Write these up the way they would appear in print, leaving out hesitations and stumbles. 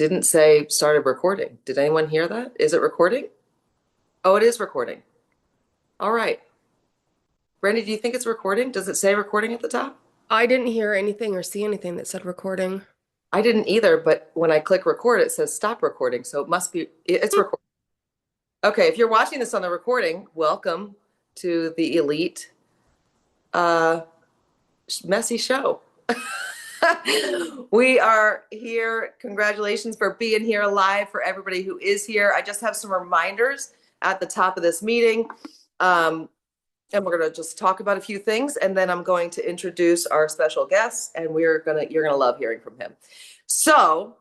didn't say started recording. Did anyone hear that? Is it recording? Oh, it is recording. All right. Brandy, do you think it's recording? Does it say recording at the top? I didn't hear anything or see anything that said recording. I didn't either, but when I click record, it says stop recording. So it must be, it's recording. Okay, if you're watching this on the recording, welcome to the Elite uh, Messy Show. We are here. Congratulations for being here live for everybody who is here. I just have some reminders at the top of this meeting. And we're going to just talk about a few things, and then I'm going to introduce our special guest, and you're going to love hearing from him. So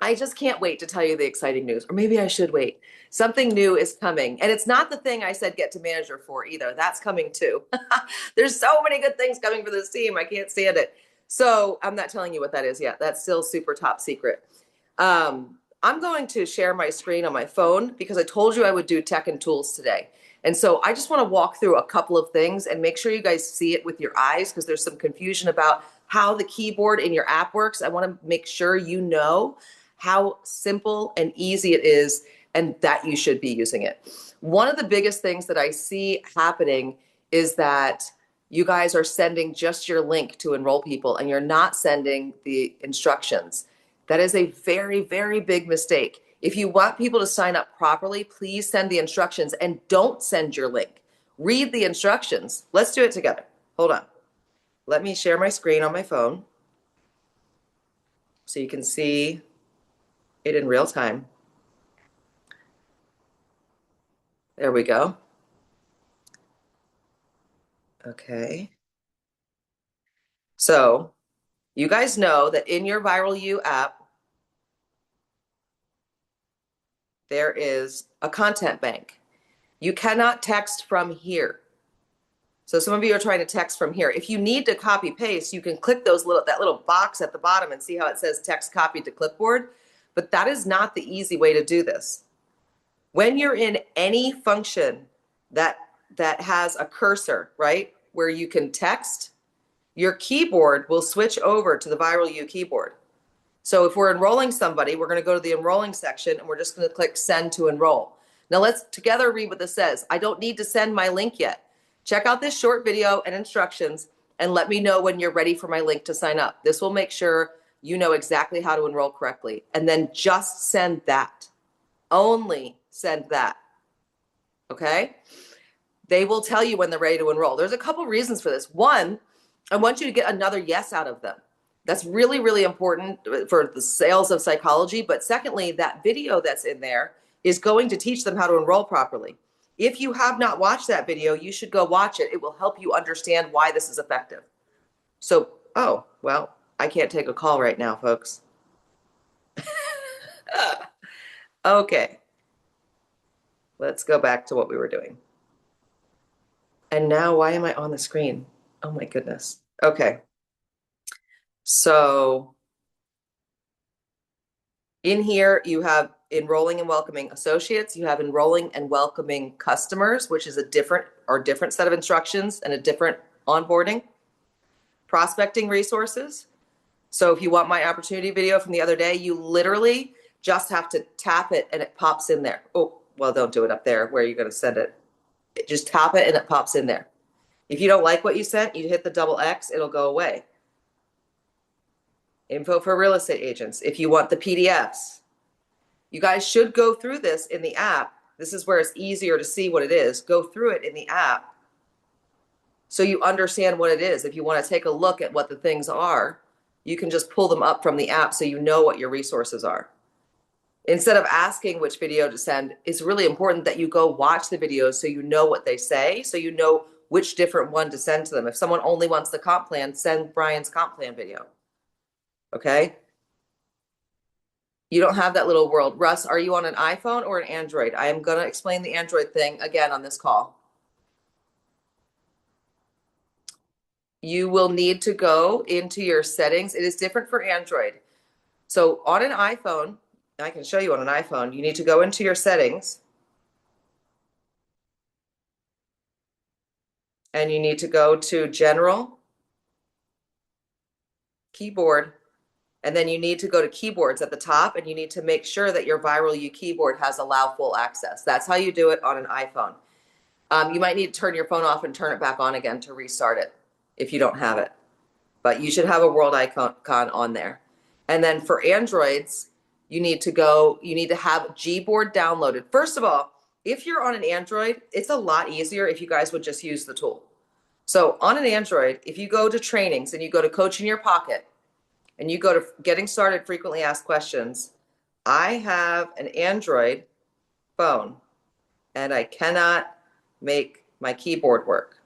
I just can't wait to tell you the exciting news, or maybe I should wait. Something new is coming, and it's not the thing I said get to manager for either. That's coming too. There's so many good things coming for this team. I can't stand it. So I'm not telling you what that is yet. That's still super top secret. I'm going to share my screen on my phone because I told you I would do tech and tools today. And so I just want to walk through a couple of things and make sure you guys see it with your eyes because there's some confusion about how the keyboard in your app works. I want to make sure you know how simple and easy it is and that you should be using it. One of the biggest things that I see happening is that you guys are sending just your link to enroll people and you're not sending the instructions. That is a very, very big mistake. If you want people to sign up properly, please send the instructions and don't send your link. Read the instructions. Let's do it together. Hold on. Let me share my screen on my phone so you can see it in real time. There we go. Okay. So you guys know that in your Viral U app, there is a content bank. You cannot text from here. So some of you are trying to text from here. If you need to copy paste, you can click that little box at the bottom and see how it says text copied to clipboard. But that is not the easy way to do this. When you're in any function that has a cursor, right, where you can text, your keyboard will switch over to the Viral U keyboard. So if we're enrolling somebody, we're going to go to the enrolling section and we're just going to click send to enroll. Now let's together read what this says. I don't need to send my link yet. Check out this short video and instructions and let me know when you're ready for my link to sign up. This will make sure you know exactly how to enroll correctly. And then just send that. Only send that. Okay? They will tell you when they're ready to enroll. There's a couple reasons for this. One, I want you to get another yes out of them. That's really, really important for the sales of psychology. But secondly, that video that's in there is going to teach them how to enroll properly. If you have not watched that video, you should go watch it. It will help you understand why this is effective. So, oh, well, I can't take a call right now, folks. Okay. Let's go back to what we were doing. And now why am I on the screen? Oh my goodness. Okay. So in here, you have enrolling and welcoming associates. You have enrolling and welcoming customers, which is a different set of instructions and a different onboarding. Prospecting resources. So if you want my opportunity video from the other day, you literally just have to tap it and it pops in there. Oh, well, don't do it up there where you're going to send it. Just tap it and it pops in there. If you don't like what you sent, you hit the double X, it'll go away. Info for real estate agents. If you want the PDFs, you guys should go through this in the app. This is where it's easier to see what it is. Go through it in the app so you understand what it is. If you want to take a look at what the things are, you can just pull them up from the app so you know what your resources are. Instead of asking which video to send, it's really important that you go watch the videos so you know what they say, so you know which different one to send to them. If someone only wants the comp plan, send Brian's comp plan video. Okay? You don't have that little world. Russ, are you on an iPhone or an Android? I am going to explain the Android thing again on this call. You will need to go into your settings. It is different for Android. So on an iPhone, I can show you on an iPhone, you need to go into your settings and you need to go to General, Keyboard, And then you need to go to keyboards at the top, and you need to make sure that your Viral U keyboard has allow full access. That's how you do it on an iPhone. You might need to turn your phone off and turn it back on again to restart it if you don't have it. But you should have a world icon on there. And then for Androids, you need to have Gboard downloaded. First of all, if you're on an Android, it's a lot easier if you guys would just use the tool. So on an Android, if you go to trainings and you go to Coach in Your Pocket and you go to Getting Started Frequently Asked Questions, I have an Android phone and I cannot make my keyboard work.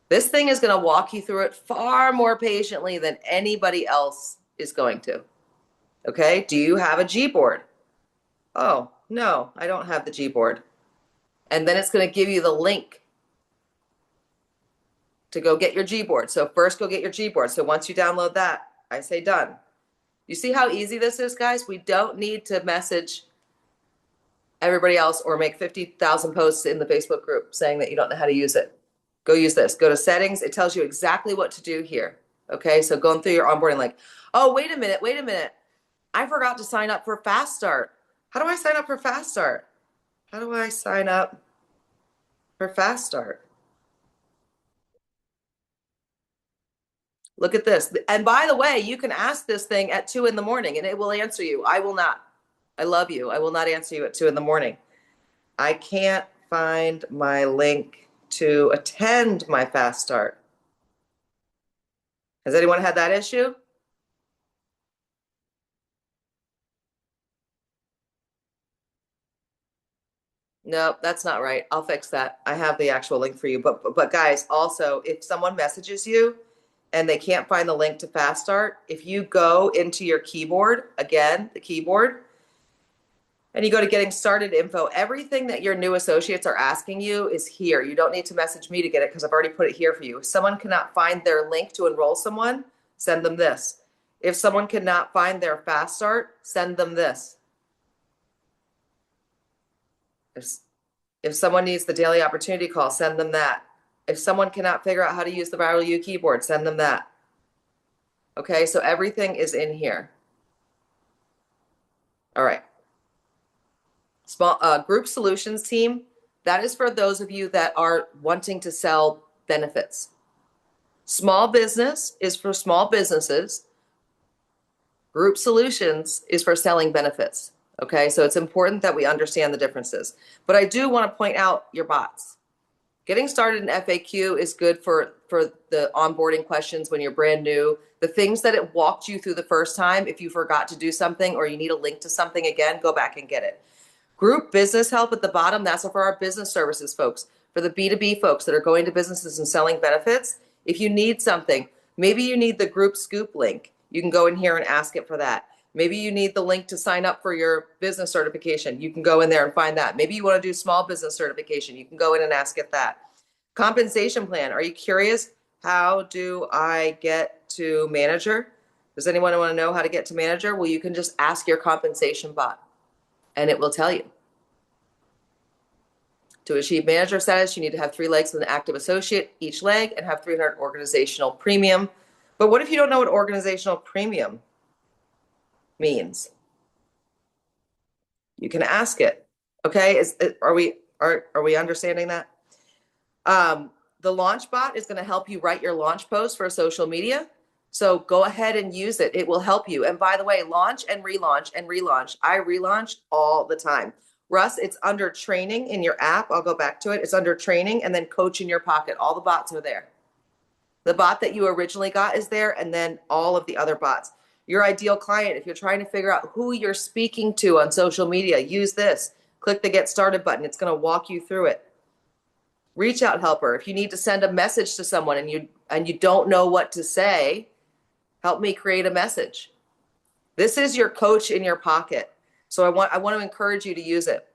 This thing is going to walk you through it far more patiently than anybody else is going to. Okay, do you have a Gboard? Oh, no, I don't have the Gboard. And then it's going to give you the link to go get your Gboard. So first go get your Gboard. So once you download that, I say done. You see how easy this is, guys? We don't need to message everybody else or make 50,000 posts in the Facebook group saying that you don't know how to use it. Go use this. Go to settings. It tells you exactly what to do here. Okay, so going through your onboarding, like, oh, wait a minute. I forgot to sign up for Fast Start. How do I sign up for Fast Start? How do I sign up for Fast Start? Look at this. And by the way, you can ask this thing at 2 in the morning and it will answer you. I will not. I love you. I will not answer you at 2 in the morning. I can't find my link to attend my Fast Start. Has anyone had that issue? No, that's not right. I'll fix that. I have the actual link for you. But guys, also, if someone messages you and they can't find the link to Fast Start, if you go into your keyboard, again, the keyboard, and you go to Getting Started info, everything that your new associates are asking you is here. You don't need to message me to get it because I've already put it here for you. If someone cannot find their link to enroll someone, send them this. If someone cannot find their Fast Start, send them this. If someone needs the daily opportunity call, send them that. If someone cannot figure out how to use the Viral U keyboard, send them that. Okay, so everything is in here. All right. Small group solutions team, that is for those of you that are wanting to sell benefits. Small business is for small businesses. Group solutions is for selling benefits. Okay, so it's important that we understand the differences. But I do want to point out your bots. Getting started in FAQ is good for the onboarding questions when you're brand new. The things that it walked you through the first time, if you forgot to do something or you need a link to something again, go back and get it. Group business help at the bottom, that's for our business services folks, for the B2B folks that are going to businesses and selling benefits. If you need something, maybe you need the group scoop link. You can go in here and ask it for that. Maybe you need the link to sign up for your business certification. You can go in there and find that. Maybe you want to do small business certification. You can go in and ask it that. Compensation plan. Are you curious? How do I get to manager? Does anyone want to know how to get to manager? Well, you can just ask your compensation bot and it will tell you. To achieve manager status, you need to have 3 legs with an active associate each leg and have 300 organizational premium. But what if you don't know what organizational premium means? You can ask it. Okay, are we understanding that? The launch bot is going to help you write your launch post for social media. So go ahead and use it. It will help you. And by the way, launch and relaunch and relaunch. I relaunch all the time. Russ, it's under training in your app. I'll go back to it. It's under training and then Coach in Your Pocket. All the bots are there. The bot that you originally got is there, and then all of the other bots. Your ideal client, if you're trying to figure out who you're speaking to on social media, use this. Click the Get Started button. It's going to walk you through it. Reach out helper. If you need to send a message to someone and you don't know what to say, help me create a message. This is your Coach in Your Pocket. So I want to encourage you to use it.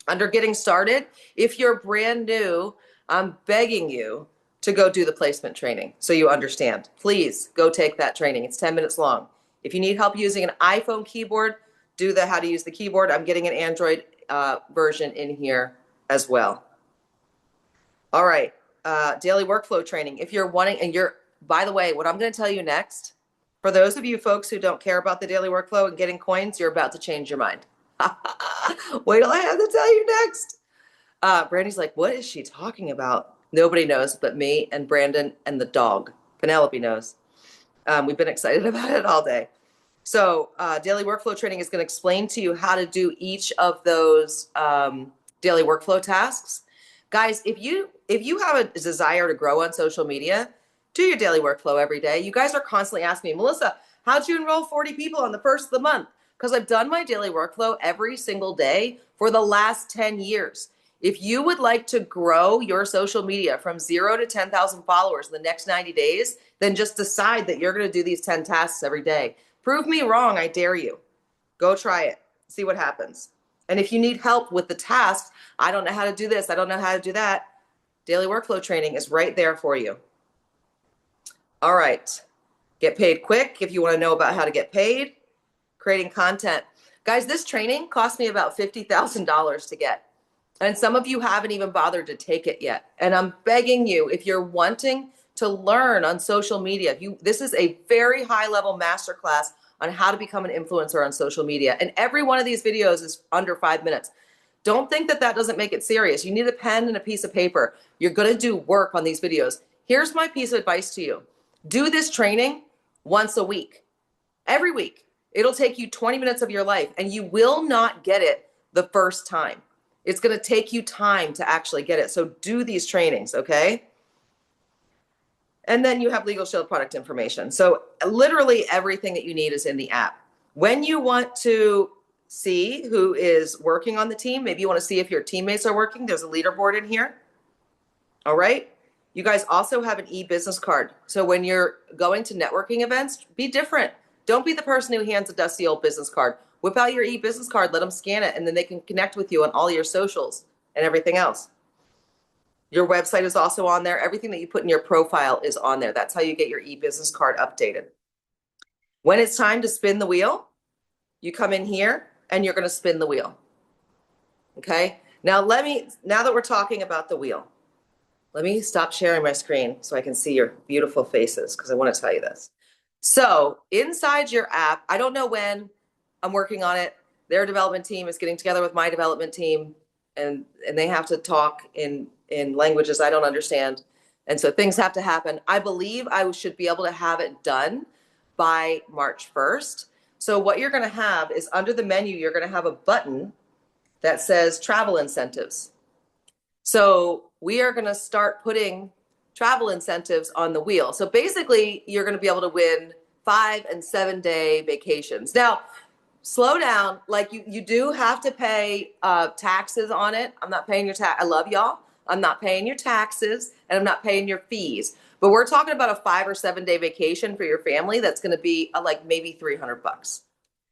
Under Getting Started, if you're brand new, I'm begging you to go do the placement training so you understand. Please go take that training. It's 10 minutes long. If you need help using an iPhone keyboard, do the how to use the keyboard. I'm getting an Android version in here as well. All right, daily workflow training. If you're wanting, and by the way, what I'm going to tell you next For those of you folks who don't care about the daily workflow and getting coins, you're about to change your mind. Wait till I have to tell you next. Brandy's like, what is she talking about? Nobody knows but me and Brandon and the dog. Penelope knows. We've been excited about it all day. So daily workflow training is going to explain to you how to do each of those daily workflow tasks. Guys, if you have a desire to grow on social media, do your daily workflow every day. You guys are constantly asking me, Melissa, how'd you enroll 40 people on the first of the month? Because I've done my daily workflow every single day for the last 10 years. If you would like to grow your social media from 0 to 10,000 followers in the next 90 days, then just decide that you're going to do these 10 tasks every day. Prove me wrong, I dare you. Go try it. See what happens. And if you need help with the tasks, I don't know how to do this, I don't know how to do that, daily workflow training is right there for you. All right. Get paid quick if you want to know about how to get paid. Creating content. Guys, this training cost me about $50,000 to get. And some of you haven't even bothered to take it yet. And I'm begging you, if you're wanting to learn on social media, this is a very high level masterclass on how to become an influencer on social media. And every one of these videos is under 5 minutes. Don't think that that doesn't make it serious. You need a pen and a piece of paper. You're going to do work on these videos. Here's my piece of advice to you. Do this training once a week, every week. It'll take you 20 minutes of your life, and you will not get it the first time. It's going to take you time to actually get it. So do these trainings, okay? And then you have LegalShield product information. So literally everything that you need is in the app. When you want to see who is working on the team, maybe you want to see if your teammates are working, there's a leaderboard in here. All right. You guys also have an e-business card. So when you're going to networking events, be different. Don't be the person who hands a dusty old business card. Whip out your e-business card, let them scan it, and then they can connect with you on all your socials and everything else. Your website is also on there. Everything that you put in your profile is on there. That's how you get your e-business card updated. When it's time to spin the wheel, you come in here and you're going to spin the wheel. Okay? Now that we're talking about the wheel, let me stop sharing my screen so I can see your beautiful faces, because I want to tell you this. So inside your app, I don't know when, I'm working on it. Their development team is getting together with my development team, and they have to talk in languages I don't understand. And so things have to happen. I believe I should be able to have it done by March 1st. So what you're going to have is under the menu, you're going to have a button that says travel incentives. So we are going to start putting travel incentives on the wheel. So basically, you're going to be able to win 5 and 7 day vacations. Now, slow down. Like you do have to pay taxes on it. I'm not paying your tax. I love y'all. I'm not paying your taxes, and I'm not paying your fees. But we're talking about a 5 or 7 day vacation for your family. That's going to be like maybe $300.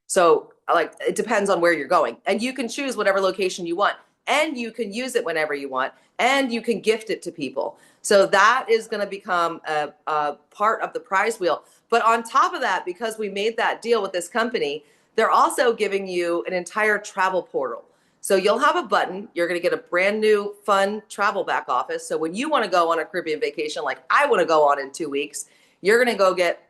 So like it depends on where you're going, and you can choose whatever location you want, and you can use it whenever you want, and you can gift it to people. So that is going to become a part of the prize wheel. But on top of that, because we made that deal with this company, they're also giving you an entire travel portal. So you'll have a button. You're going to get a brand new fun travel back office. So when you want to go on a Caribbean vacation, like I want to go on in 2 weeks, you're going to go get,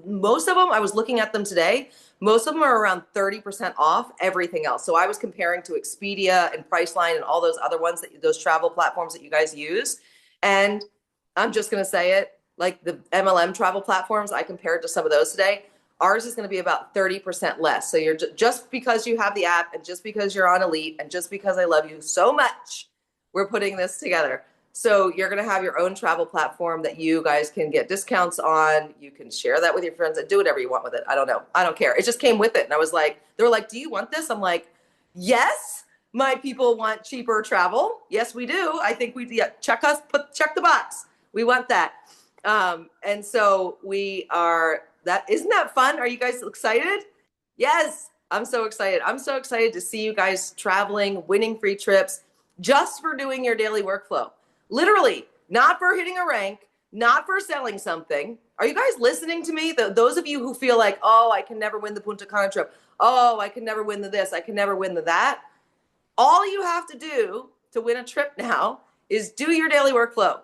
most of them, I was looking at them today, most of them are around 30% off everything else. So I was comparing to Expedia and Priceline and all those other ones, those travel platforms that you guys use. And I'm just going to say it, like the MLM travel platforms, I compared to some of those today. Ours is going to be about 30% less. So you're just because you have the app, and just because you're on Elite, and just because I love you so much, we're putting this together. So you're going to have your own travel platform that you guys can get discounts on. You can share that with your friends and do whatever you want with it. I don't know. I don't care. It just came with it. And I was like, they were like, do you want this? I'm like, yes, my people want cheaper travel. Yes, we do. I think check the box. We want that. And so we are, isn't that fun? Are you guys excited? Yes, I'm so excited. I'm so excited to see you guys traveling, winning free trips, just for doing your daily workflow. Literally, not for hitting a rank, not for selling something. Are you guys listening to me? Those of you who feel like, oh, I can never win the Punta Cana trip. Oh, I can never win the this. I can never win the that. All you have to do to win a trip now is do your daily workflow.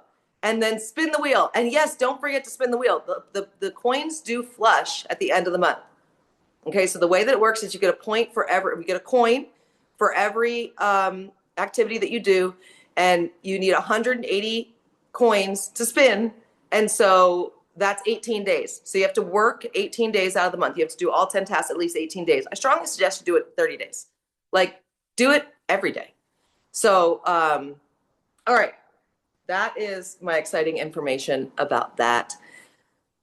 and then spin the wheel. And yes, don't forget to spin the wheel. The coins do flush at the end of the month. Okay, so the way that it works is you get a point for every, we get a coin for every activity that you do, and you need 180 coins to spin. And so that's 18 days. So you have to work 18 days out of the month. You have to do all 10 tasks at least 18 days. I strongly suggest you do it 30 days. Like, do it every day. So, all right, that is my exciting information about that.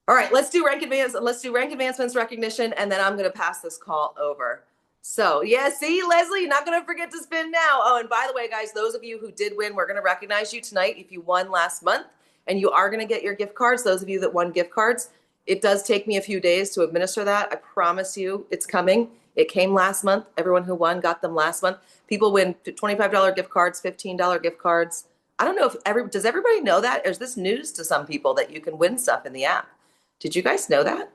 All right, let's do rank advancements recognition, and then I'm going to pass this call over. So, yeah, see, Leslie, you're not going to forget to spin now. Oh, and by the way, guys, those of you who did win, we're going to recognize you tonight if you won last month, and you are going to get your gift cards. Those of you that won gift cards, it does take me a few days to administer that. I promise you it's coming. It came last month. Everyone who won got them last month. People win $25 gift cards, $15 gift cards. I don't know if does everybody know that? Or is this news to some people that you can win stuff in the app? Did you guys know that?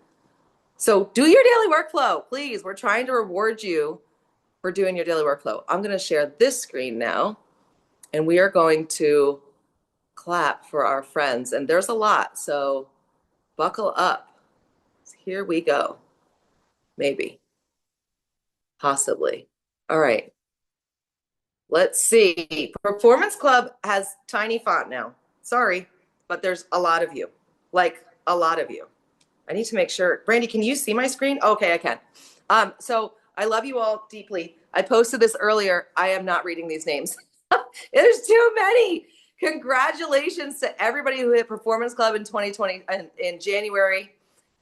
So do your daily workflow, please. We're trying to reward you for doing your daily workflow. I'm going to share this screen now, and we are going to clap for our friends. And there's a lot, so buckle up. Here we go. Maybe. Possibly. All right. Let's see. Performance Club has tiny font now. Sorry, but there's a lot of you. Like, a lot of you. I need to make sure. Brandy, can you see my screen? Okay, I can. So I love you all deeply. I posted this earlier. I am not reading these names. There's too many. Congratulations to everybody who hit Performance Club in 2020 in January.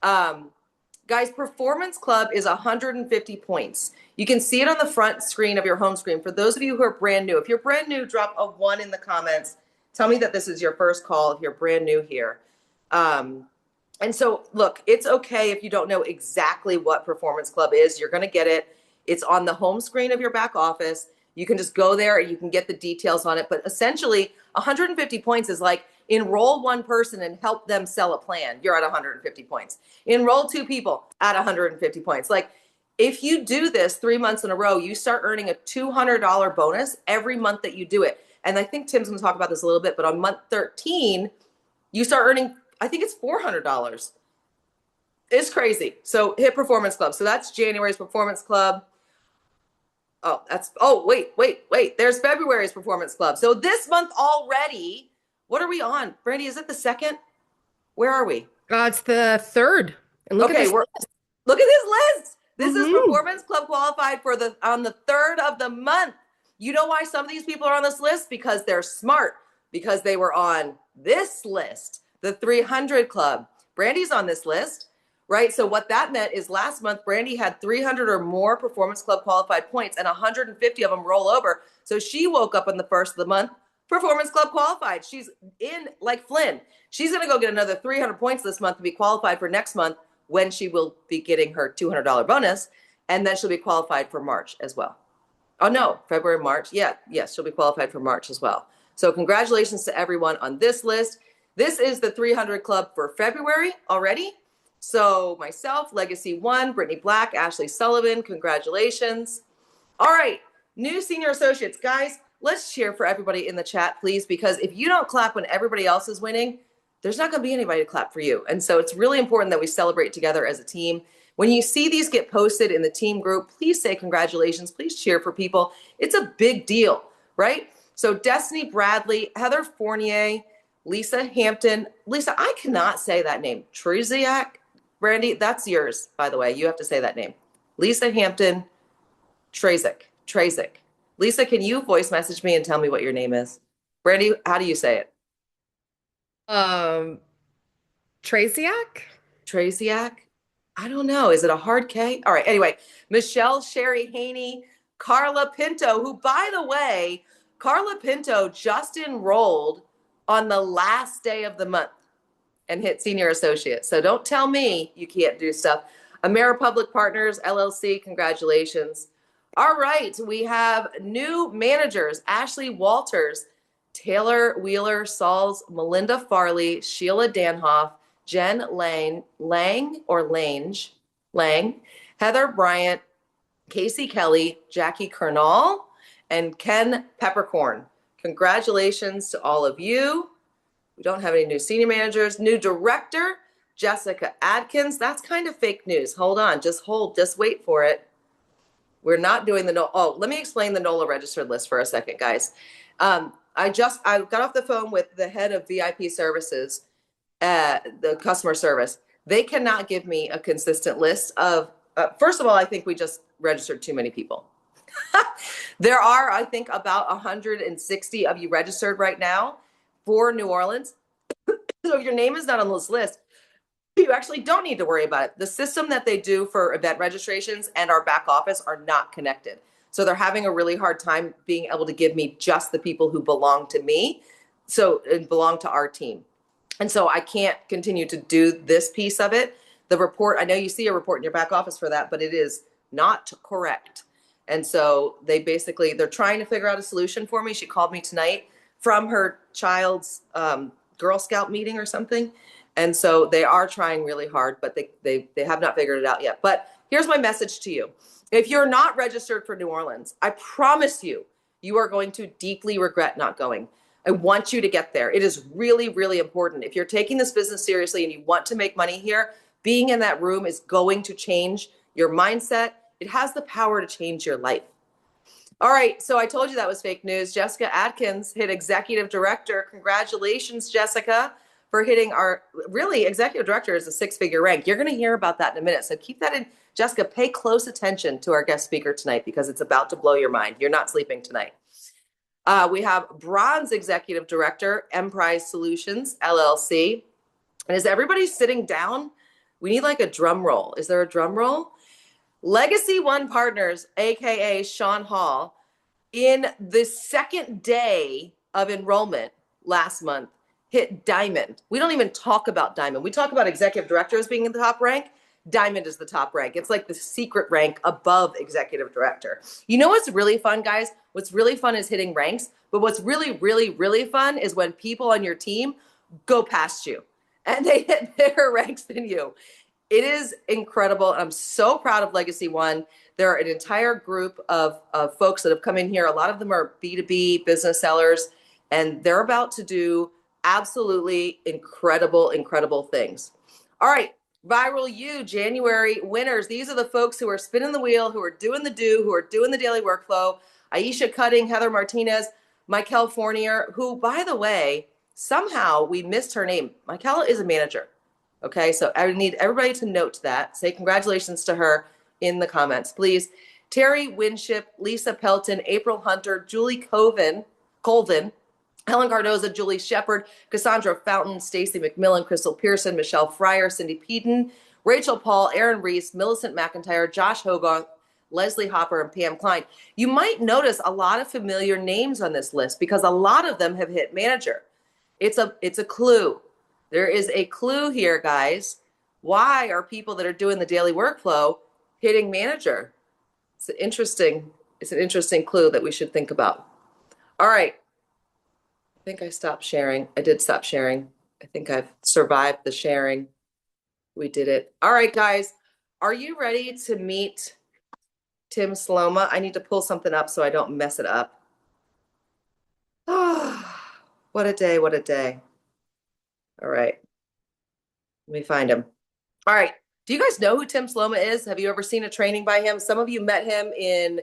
Guys, Performance Club is 150 points. You can see it on the front screen of your home screen. For those of you who are brand new, if you're brand new, drop a 1 in the comments. Tell me that this is your first call if you're brand new here. And so, look, it's okay if you don't know exactly what Performance Club is. You're going to get it. It's on the home screen of your back office. You can just go there and you can get the details on it. But essentially, 150 points is like enroll one person and help them sell a plan. You're at 150 points. Enroll 2 people at 150 points. Like, if you do this 3 months in a row, you start earning a $200 bonus every month that you do it. And I think Tim's going to talk about this a little bit, but on month 13, you start earning, I think it's $400. It's crazy. So hit Performance Club. So that's January's Performance Club. Wait. There's February's Performance Club. So this month already, what are we on? Brandy, is it the 2nd? Where are we? It's the 3rd. And look at this. Look at this list. This is Performance Club qualified for on the 3rd of the month. You know why some of these people are on this list? Because they're smart. Because they were on this list, the 300 Club. Brandy's on this list, right? So what that meant is last month, Brandy had 300 or more Performance Club qualified points, and 150 of them roll over. So she woke up on the 1st of the month, Performance Club qualified. She's in like Flynn. She's going to go get another 300 points this month to be qualified for next month, when she will be getting her $200 bonus, and then she'll be qualified for March as well. Oh no, February, March. Yes, she'll be qualified for March as well. So congratulations to everyone on this list. This is the 300 Club for February already. So myself, Legacy 1, Brittany Black, Ashley Sullivan, congratulations. All right, new senior associates. Guys, let's cheer for everybody in the chat, please, because if you don't clap when everybody else is winning, there's not going to be anybody to clap for you. And so it's really important that we celebrate together as a team. When you see these get posted in the team group, please say congratulations. Please cheer for people. It's a big deal, right? So Destiny Bradley, Heather Fournier, Lisa Hampton. Lisa, I cannot say that name. Truziak. Brandy, that's yours, by the way. You have to say that name. Lisa Hampton Trazik. Lisa, can you voice message me and tell me what your name is? Brandy, how do you say it? Traciak? Traciak? I don't know. Is it a hard K? All right. Anyway, Michelle Sherry Haney, Carla Pinto, who, by the way, Carla Pinto just enrolled on the last day of the month and hit senior associate. So don't tell me you can't do stuff. AmeriPublic Partners, LLC, congratulations. All right. We have new managers, Ashley Walters, Taylor Wheeler, Sauls, Melinda Farley, Sheila Danhoff, Jen Lang, Heather Bryant, Casey Kelly, Jackie Kernall, and Ken Peppercorn. Congratulations to all of you. We don't have any new senior managers. New director, Jessica Adkins. That's kind of fake news. Hold on, just wait for it. We're not doing the no. Oh, let me explain the NOLA registered list for a second, guys. I got off the phone with the head of VIP services, the customer service. They cannot give me a consistent list of. First of all, I think we just registered too many people. There are, I think, about 160 of you registered right now for New Orleans. So if your name is not on this list, you actually don't need to worry about it. The system that they do for event registrations and our back office are not connected. So they're having a really hard time being able to give me just the people who belong to me, so and belong to our team. And so I can't continue to do this piece of it. The report, I know you see a report in your back office for that, but it is not correct. And so they're trying to figure out a solution for me. She called me tonight from her child's Girl Scout meeting or something. And so they are trying really hard, but they have not figured it out yet. But here's my message to you. If you're not registered for New Orleans, I promise you, you are going to deeply regret not going. I want you to get there. It is really, really important. If you're taking this business seriously and you want to make money here, being in that room is going to change your mindset. It has the power to change your life. All right, so I told you that was fake news. Jessica Adkins hit executive director. Congratulations, Jessica, for hitting our, really, executive director is a six-figure rank. You're going to hear about that in a minute. So keep that in. Jessica, pay close attention to our guest speaker tonight because it's about to blow your mind. You're not sleeping tonight. We have bronze executive director, Emprise Solutions, LLC. And is everybody sitting down? We need like a drum roll. Is there a drum roll? Legacy One Partners, AKA Sean Hall, in the second day of enrollment last month, hit Diamond. We don't even talk about Diamond. We talk about executive directors being in the top rank. Diamond is the top rank. It's like the secret rank above executive director. You know what's really fun, guys? What's really fun is hitting ranks. But what's really, really, really fun is when people on your team go past you and they hit better ranks than you. It is incredible. I'm so proud of Legacy One. There are an entire group of folks that have come in here. A lot of them are B2B business sellers, and they're about to do absolutely incredible, incredible things. All right, Viral U, January winners. These are the folks who are spinning the wheel, who are doing the do, who are doing the daily workflow. Aisha Cutting, Heather Martinez, Michael Fournier, who, by the way, somehow we missed her name. Michael is a manager. Okay, so I need everybody to note that. Say congratulations to her in the comments, please. Terry Winship, Lisa Pelton, April Hunter, Julie Colvin, Helen Cardoza, Julie Shepard, Cassandra Fountain, Stacy McMillan, Crystal Pearson, Michelle Fryer, Cindy Peden, Rachel Paul, Aaron Reese, Millicent McIntyre, Josh Hogarth, Leslie Hopper, and Pam Klein. You might notice a lot of familiar names on this list because a lot of them have hit manager. It's a clue. There is a clue here, guys. Why are people that are doing the daily workflow hitting manager? It's an interesting clue that we should think about. All right. I think I stopped sharing. I did stop sharing. I think I've survived the sharing. We did it. All right, guys. Are you ready to meet Tim Sloma? I need to pull something up so I don't mess it up. Oh, what a day. What a day. All right. Let me find him. All right. Do you guys know who Tim Sloma is? Have you ever seen a training by him? Some of you met him in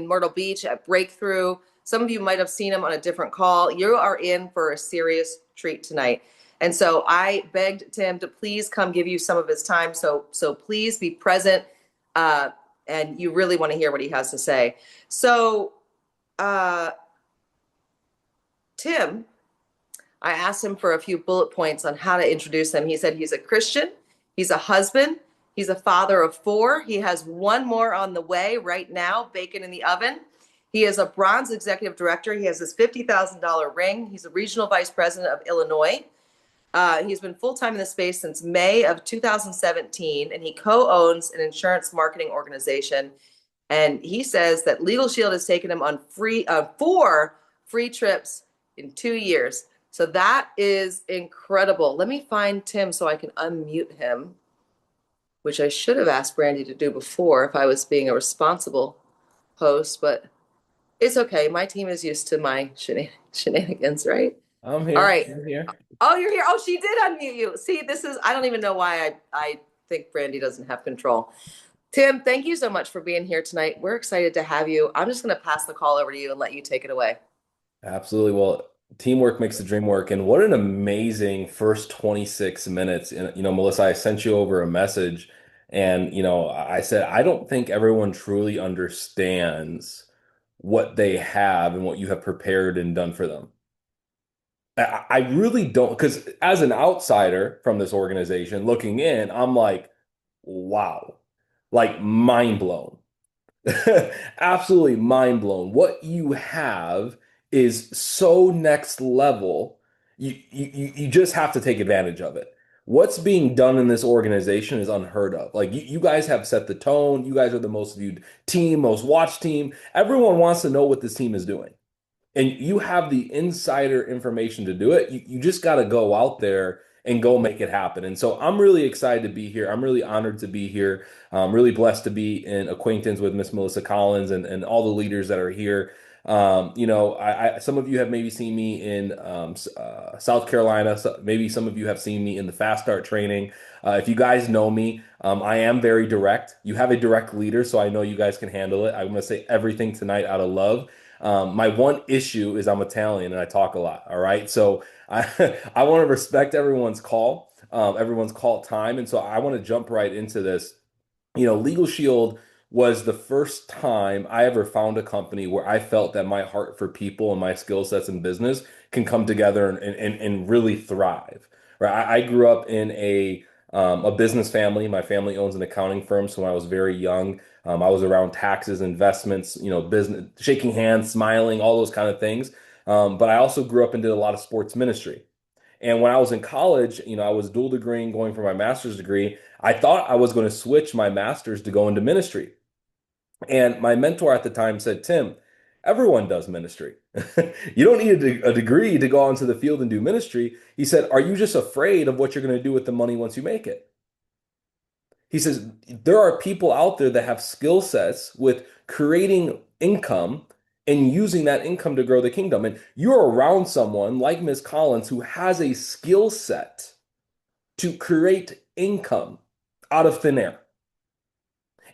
Myrtle Beach at Breakthrough. Some of you might have seen him on a different call. You are in for a serious treat tonight. And so I begged Tim to please come give you some of his time. So please be present. And you really want to hear what he has to say. So Tim, I asked him for a few bullet points on how to introduce him. He said he's a Christian, he's a husband, he's a father of 4. He has one more on the way right now, bacon in the oven. He is a bronze executive director. He has his $50,000 ring. He's a regional vice president of Illinois. He's been full-time in the space since May of 2017, and he co-owns an insurance marketing organization. And he says that LegalShield has taken him on 4 free trips in 2 years. So that is incredible. Let me find Tim so I can unmute him, which I should have asked Brandy to do before if I was being a responsible host, but it's okay. My team is used to my shenanigans, right? I'm All here. right. I'm here. Oh, you're here. Oh, she did unmute you. See, I don't even know why I think Brandy doesn't have control. Tim, thank you so much for being here tonight. We're excited to have you. I'm just going to pass the call over to you and let you take it away. Absolutely. Well, teamwork makes the dream work. And what an amazing first 26 minutes. And, Melissa, I sent you over a message and, I said, I don't think everyone truly understands what they have and what you have prepared and done for them. I really don't, because as an outsider from this organization looking in, I'm like, wow, like mind blown. Absolutely mind blown. What you have is so next level. You just have to take advantage of it. What's being done in this organization is unheard of. Like you guys have set the tone. You guys are the most viewed team, most watched team. Everyone wants to know what this team is doing and you have the insider information to do it. You just got to go out there and go make it happen. And so I'm really excited to be here. I'm really honored to be here. I'm really blessed to be in acquaintance with Miss Melissa Collins and all the leaders that are here. Some of you have maybe seen me in South Carolina. So maybe some of you have seen me in the Fast Start training. If you guys know me, I am very direct. You have a direct leader, so I know you guys can handle it. I'm going to say everything tonight out of love. My one issue is I'm Italian and I talk a lot. All right. So I, I want to respect everyone's call time. And so I want to jump right into this. Legal Shield was the first time I ever found a company where I felt that my heart for people and my skill sets in business can come together and really thrive. Right. I grew up in a business family. My family owns an accounting firm. So when I was very young, I was around taxes, investments, business, shaking hands, smiling, all those kind of things. But I also grew up and did a lot of sports ministry. And when I was in college, I was dual degreeing, going for my master's degree. I thought I was going to switch my master's to go into ministry. And my mentor at the time said, Tim, everyone does ministry. You don't need a degree to go out into the field and do ministry. He said, are you just afraid of what you're going to do with the money once you make it? He says, there are people out there that have skill sets with creating income and using that income to grow the kingdom. And you're around someone like Ms. Collins who has a skill set to create income out of thin air.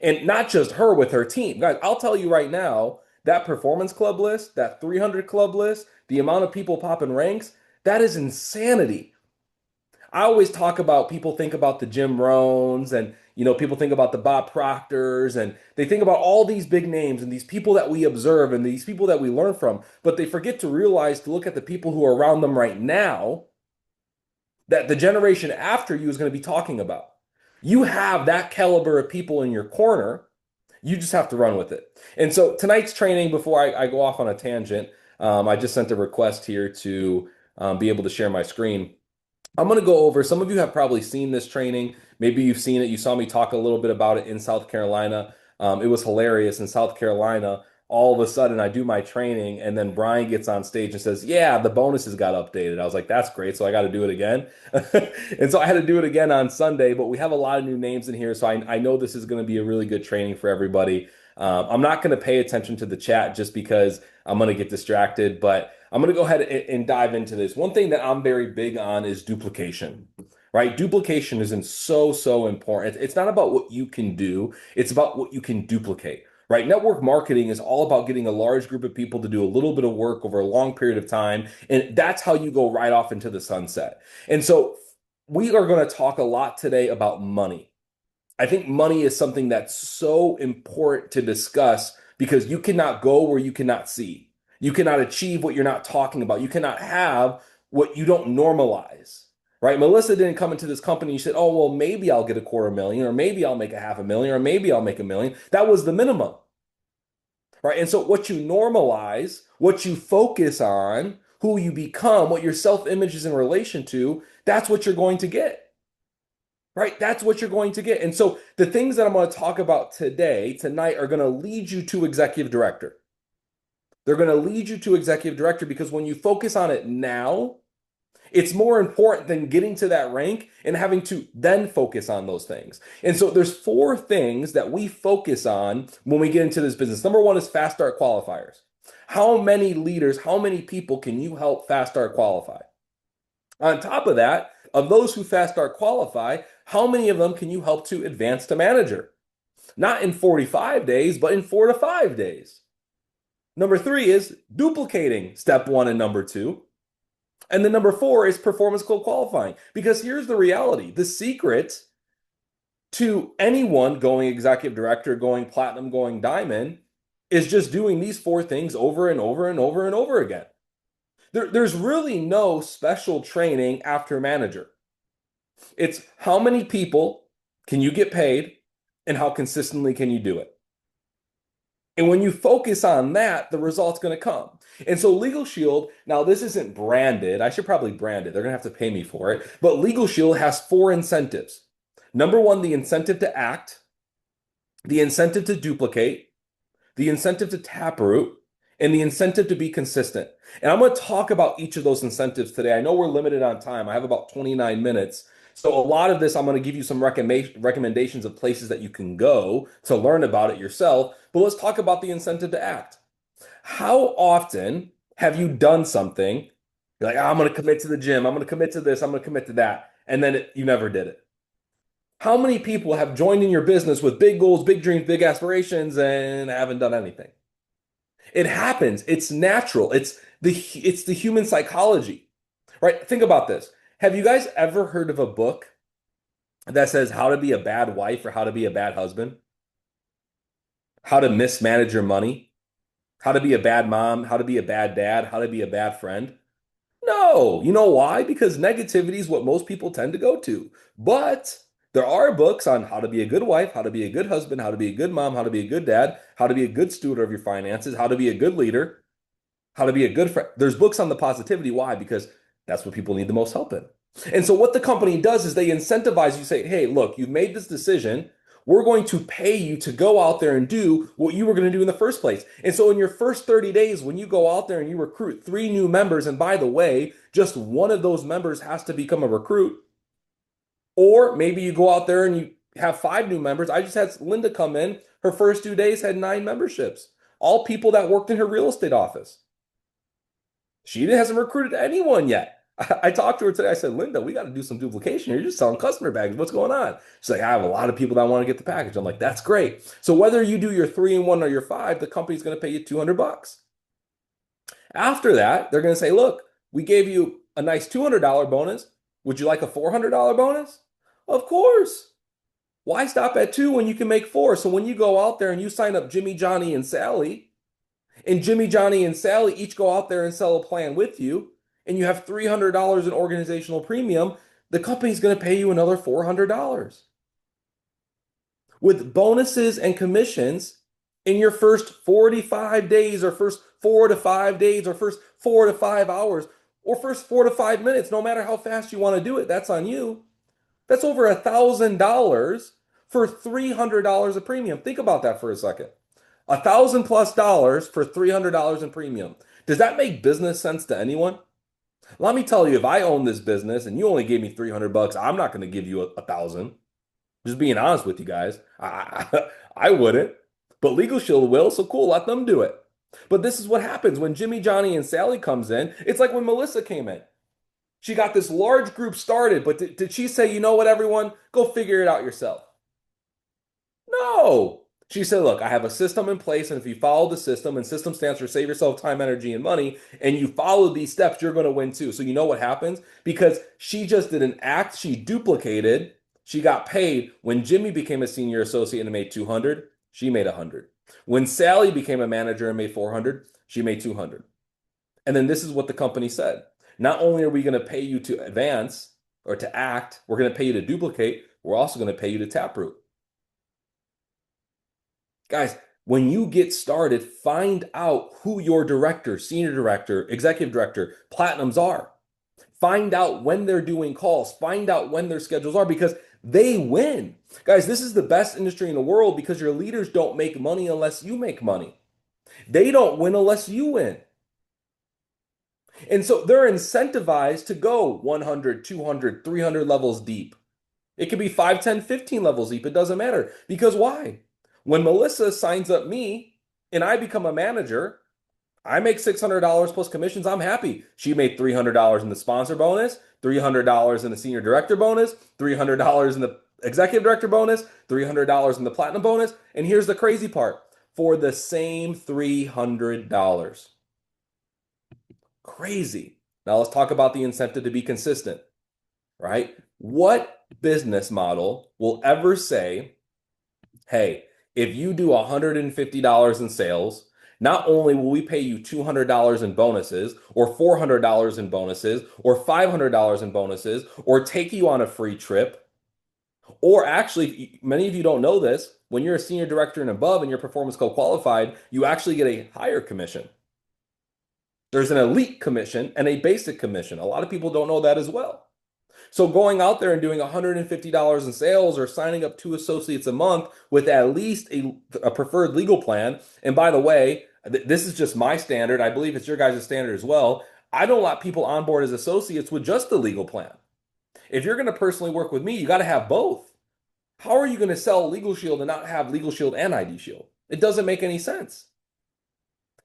And not just her with her team. Guys, I'll tell you right now, that performance club list, that 300 club list, the amount of people popping ranks, that is insanity. I always talk about people think about the Jim Rohns and people think about the Bob Proctors and they think about all these big names and these people that we observe and these people that we learn from, but they forget to realize to look at the people who are around them right now that the generation after you is going to be talking about. You have that caliber of people in your corner. You just have to run with it. And so tonight's training, before I go off on a tangent, I just sent a request here to be able to share my screen. I'm going to go over, some of you have probably seen this training. Maybe you've seen it. You saw me talk a little bit about it in South Carolina. It was hilarious in South Carolina. All of a sudden, I do my training, and then Brian gets on stage and says, yeah, the bonuses got updated. I was like, that's great. So I got to do it again. And so I had to do it again on Sunday, but we have a lot of new names in here. So I know this is going to be a really good training for everybody. I'm not going to pay attention to the chat just because I'm going to get distracted, but I'm going to go ahead and dive into this. One thing that I'm very big on is duplication, right? Duplication isn't so important. It's not about what you can do, it's about what you can duplicate, right? Network marketing is all about getting a large group of people to do a little bit of work over a long period of time. And that's how you go right off into the sunset. And so we are going to talk a lot today about money. I think money is something that's so important to discuss because you cannot go where you cannot see. You cannot achieve what you're not talking about. You cannot have what you don't normalize, right? Melissa didn't come into this company and said, oh, well, maybe I'll get a quarter million, or maybe I'll make a half a million, or maybe I'll make a million. That was the minimum, right? And so what you normalize, what you focus on, who you become, what your self-image is in relation to, that's what you're going to get. Right? That's what you're going to get. And so the things that I'm going to talk about tonight, are going to lead you to executive director. They're going to lead you to executive director because when you focus on it now, it's more important than getting to that rank and having to then focus on those things. And so there's four things that we focus on when we get into this business. Number one is fast start qualifiers. How many leaders, how many people can you help fast start qualify? On top of that, of those who fast start qualify, how many of them can you help to advance to manager? Not in 45 days, but in 4 to 5 days. Number three is duplicating step one and number two. And then number four is performance code qualifying. Because here's the reality, the secret to anyone going executive director, going platinum, going diamond is just doing these four things over and over and over and over again. There's really no special training after manager. It's how many people can you get paid and how consistently can you do it? And when you focus on that, the result's going to come. And so LegalShield, now this isn't branded. I should probably brand it. They're going to have to pay me for it. But LegalShield has four incentives. Number one, the incentive to act, the incentive to duplicate, the incentive to taproot, and the incentive to be consistent. And I'm going to talk about each of those incentives today. I know we're limited on time. I have about 29 minutes. So a lot of this, I'm going to give you some recommendations of places that you can go to learn about it yourself. But let's talk about the incentive to act. How often have you done something? You're like, I'm going to commit to the gym. I'm going to commit to this. I'm going to commit to that. And then you never did it. How many people have joined in your business with big goals, big dreams, big aspirations, and haven't done anything? It happens. It's natural. It's the human psychology, right? Think about this. Have you guys ever heard of a book that says how to be a bad wife or how to be a bad husband? How to mismanage your money? How to be a bad mom? How to be a bad dad? How to be a bad friend? No. You know why? Because negativity is what most people tend to go to. But there are books on how to be a good wife, how to be a good husband, how to be a good mom, how to be a good dad, how to be a good steward of your finances, how to be a good leader, how to be a good friend. There's books on the positivity. Why? Because that's what people need the most help in. And so what the company does is they incentivize you, say, hey, look, you've made this decision. We're going to pay you to go out there and do what you were going to do in the first place. And so in your first 30 days, when you go out there and you recruit 3 new members, and by the way, just one of those members has to become a recruit, or maybe you go out there and you have 5 new members. I just had Linda come in. Her first 2 days had 9 memberships, all people that worked in her real estate office. She hasn't recruited anyone yet. I talked to her today. I said, Linda, we got to do some duplication. You're just selling customer bags. What's going on? She's like, I have a lot of people that want to get the package. I'm like, that's great. So whether you do your 3-in-1 or your 5, the company's going to pay you $200. After that, they're going to say, look, we gave you a nice $200 bonus. Would you like a $400 bonus? Of course. Why stop at 2 when you can make 4? So when you go out there and you sign up Jimmy, Johnny, and Sally, and Jimmy, Johnny, and Sally each go out there and sell a plan with you, and you have $300 in organizational premium, the company's going to pay you another $400. With bonuses and commissions in your first 45 days, or first 4 to 5 days, or first 4 to 5 hours, or first 4 to 5 minutes, no matter how fast you want to do it, that's on you. That's over $1,000 for $300 of premium. Think about that for a second. $1,000+ for $300 in premium. Does that make business sense to anyone? Let me tell you, if I own this business and you only gave me $300, I'm not going to give you 1,000. Just being honest with you guys, I wouldn't. But LegalShield will, so cool, let them do it. But this is what happens when Jimmy, Johnny, and Sally comes in. It's like when Melissa came in. She got this large group started, but did she say, you know what, everyone, go figure it out yourself? No. She said, look, I have a system in place, and if you follow the system, and system stands for save yourself time, energy, and money, and you follow these steps, you're going to win too. So you know what happens? Because she just did an act, she duplicated, she got paid. When Jimmy became a senior associate and made 200, she made 100. When Sally became a manager and made 400, she made 200. And then this is what the company said. Not only are we going to pay you to advance or to act, we're going to pay you to duplicate, we're also going to pay you to taproot. Guys, when you get started, find out who your director, senior director, executive director, platinums are. Find out when they're doing calls. Find out when their schedules are, because they win. Guys, this is the best industry in the world because your leaders don't make money unless you make money. They don't win unless you win. And so they're incentivized to go 100, 200, 300 levels deep. It could be 5, 10, 15 levels deep. It doesn't matter. Because why? When Melissa signs up me and I become a manager, I make $600 plus commissions. I'm happy. She made $300 in the sponsor bonus, $300 in the senior director bonus, $300 in the executive director bonus, $300 in the platinum bonus. And here's the crazy part, for the same $300. Crazy. Now let's talk about the incentive to be consistent, right? What business model will ever say, hey, if you do $150 in sales, not only will we pay you $200 in bonuses, or $400 in bonuses, or $500 in bonuses, or take you on a free trip, or actually, many of you don't know this, when you're a senior director and above and you're performance co-qualified, you actually get a higher commission. There's an elite commission and a basic commission. A lot of people don't know that as well. So going out there and doing $150 in sales or signing up 2 associates a month with at least a preferred legal plan. And by the way, this is just my standard. I believe it's your guys' standard as well. I don't let people onboard as associates with just the legal plan. If you're going to personally work with me, you got to have both. How are you going to sell LegalShield and not have LegalShield and ID Shield? It doesn't make any sense.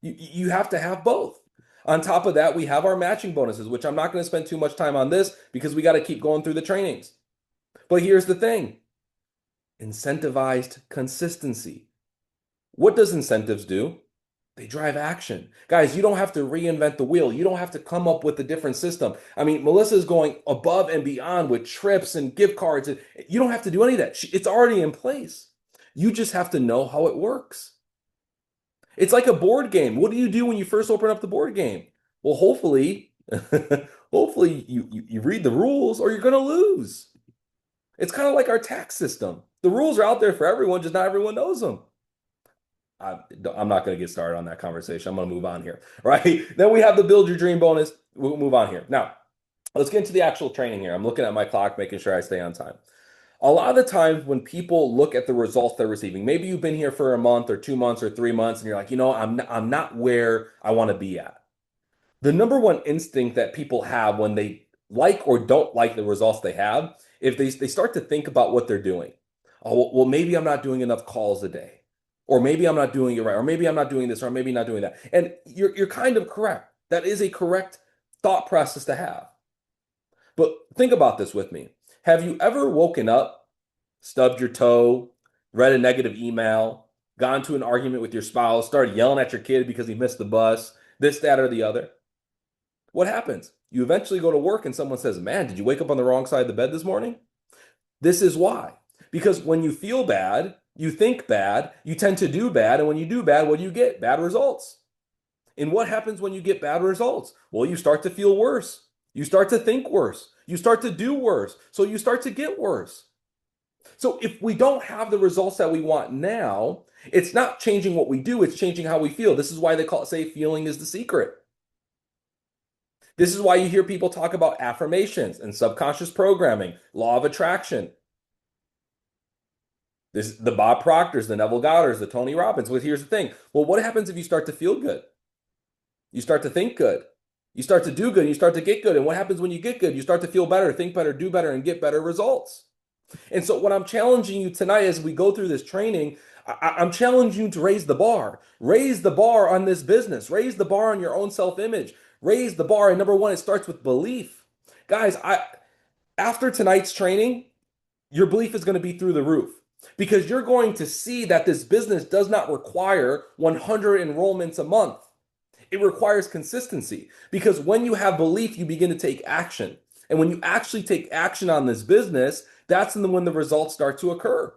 You have to have both. On top of that, we have our matching bonuses, which I'm not going to spend too much time on this because we got to keep going through the trainings. But here's the thing. Incentivized consistency. What does incentives do? They drive action. Guys, you don't have to reinvent the wheel. You don't have to come up with a different system. I mean, Melissa's going above and beyond with trips and gift cards. You don't have to do any of that. It's already in place. You just have to know how it works. It's like a board game. What do you do when you first open up the board game? Well, hopefully, hopefully you read the rules or you're going to lose. It's kind of like our tax system. The rules are out there for everyone, just not everyone knows them. I'm not going to get started on that conversation. I'm going to move on here, right? Then we have the Build Your Dream bonus. We'll move on here. Now, let's get into the actual training here. I'm looking at my clock, making sure I stay on time. A lot of the times when people look at the results they're receiving, maybe you've been here for a month or 2 months or 3 months, and you're like, I'm not where I want to be at. The number one instinct that people have when they like or don't like the results they have, if they start to think about what they're doing. Oh, well, maybe I'm not doing enough calls a day, or maybe I'm not doing it right, or maybe I'm not doing this, or maybe not doing that. And you're kind of correct. That is a correct thought process to have. But think about this with me. Have you ever woken up, stubbed your toe, read a negative email, got into an argument with your spouse, started yelling at your kid because he missed the bus, this, that, or the other? What happens? You eventually go to work and someone says, man, did you wake up on the wrong side of the bed this morning? This is why. Because when you feel bad, you think bad, you tend to do bad, and when you do bad, what do you get? Bad results. And what happens when you get bad results? Well, you start to feel worse. You start to think worse. You start to do worse. So you start to get worse. So if we don't have the results that we want now, it's not changing what we do, it's changing how we feel. This is why they say feeling is the secret. This is why you hear people talk about affirmations and subconscious programming, law of attraction. This the Bob Proctors, the Neville Goddards, the Tony Robbins. Well, here's the thing. Well, what happens if you start to feel good? You start to think good. You start to do good, and you start to get good. And what happens when you get good? You start to feel better, think better, do better, and get better results. And so what I'm challenging you tonight as we go through this training, I'm challenging you to raise the bar. Raise the bar on this business. Raise the bar on your own self-image. Raise the bar. And number one, it starts with belief. Guys, after tonight's training, your belief is going to be through the roof because you're going to see that this business does not require 100 enrollments a month. It requires consistency because when you have belief, you begin to take action. And when you actually take action on this business, that's when the results start to occur.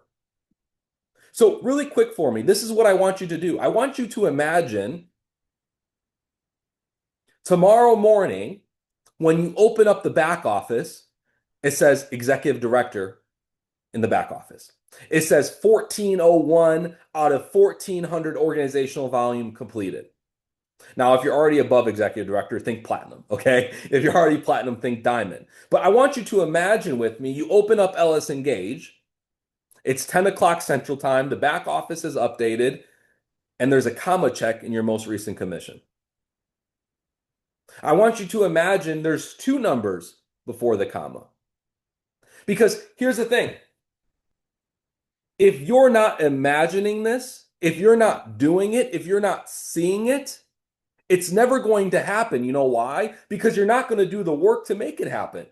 So really quick for me, this is what I want you to do. I want you to imagine tomorrow morning, when you open up the back office, it says executive director in the back office. It says 1401 out of 1400 organizational volume completed. Now, if you're already above executive director, think platinum, okay? If you're already platinum, think diamond. But I want you to imagine with me, you open up Ellis Engage. It's 10 o'clock Central Time. The back office is updated, and there's a comma check in your most recent commission. I want you to imagine there's 2 numbers before the comma. Because here's the thing. If you're not imagining this, if you're not doing it, if you're not seeing it, It's never going to happen. You know why? Because you're not going to do the work to make it happen.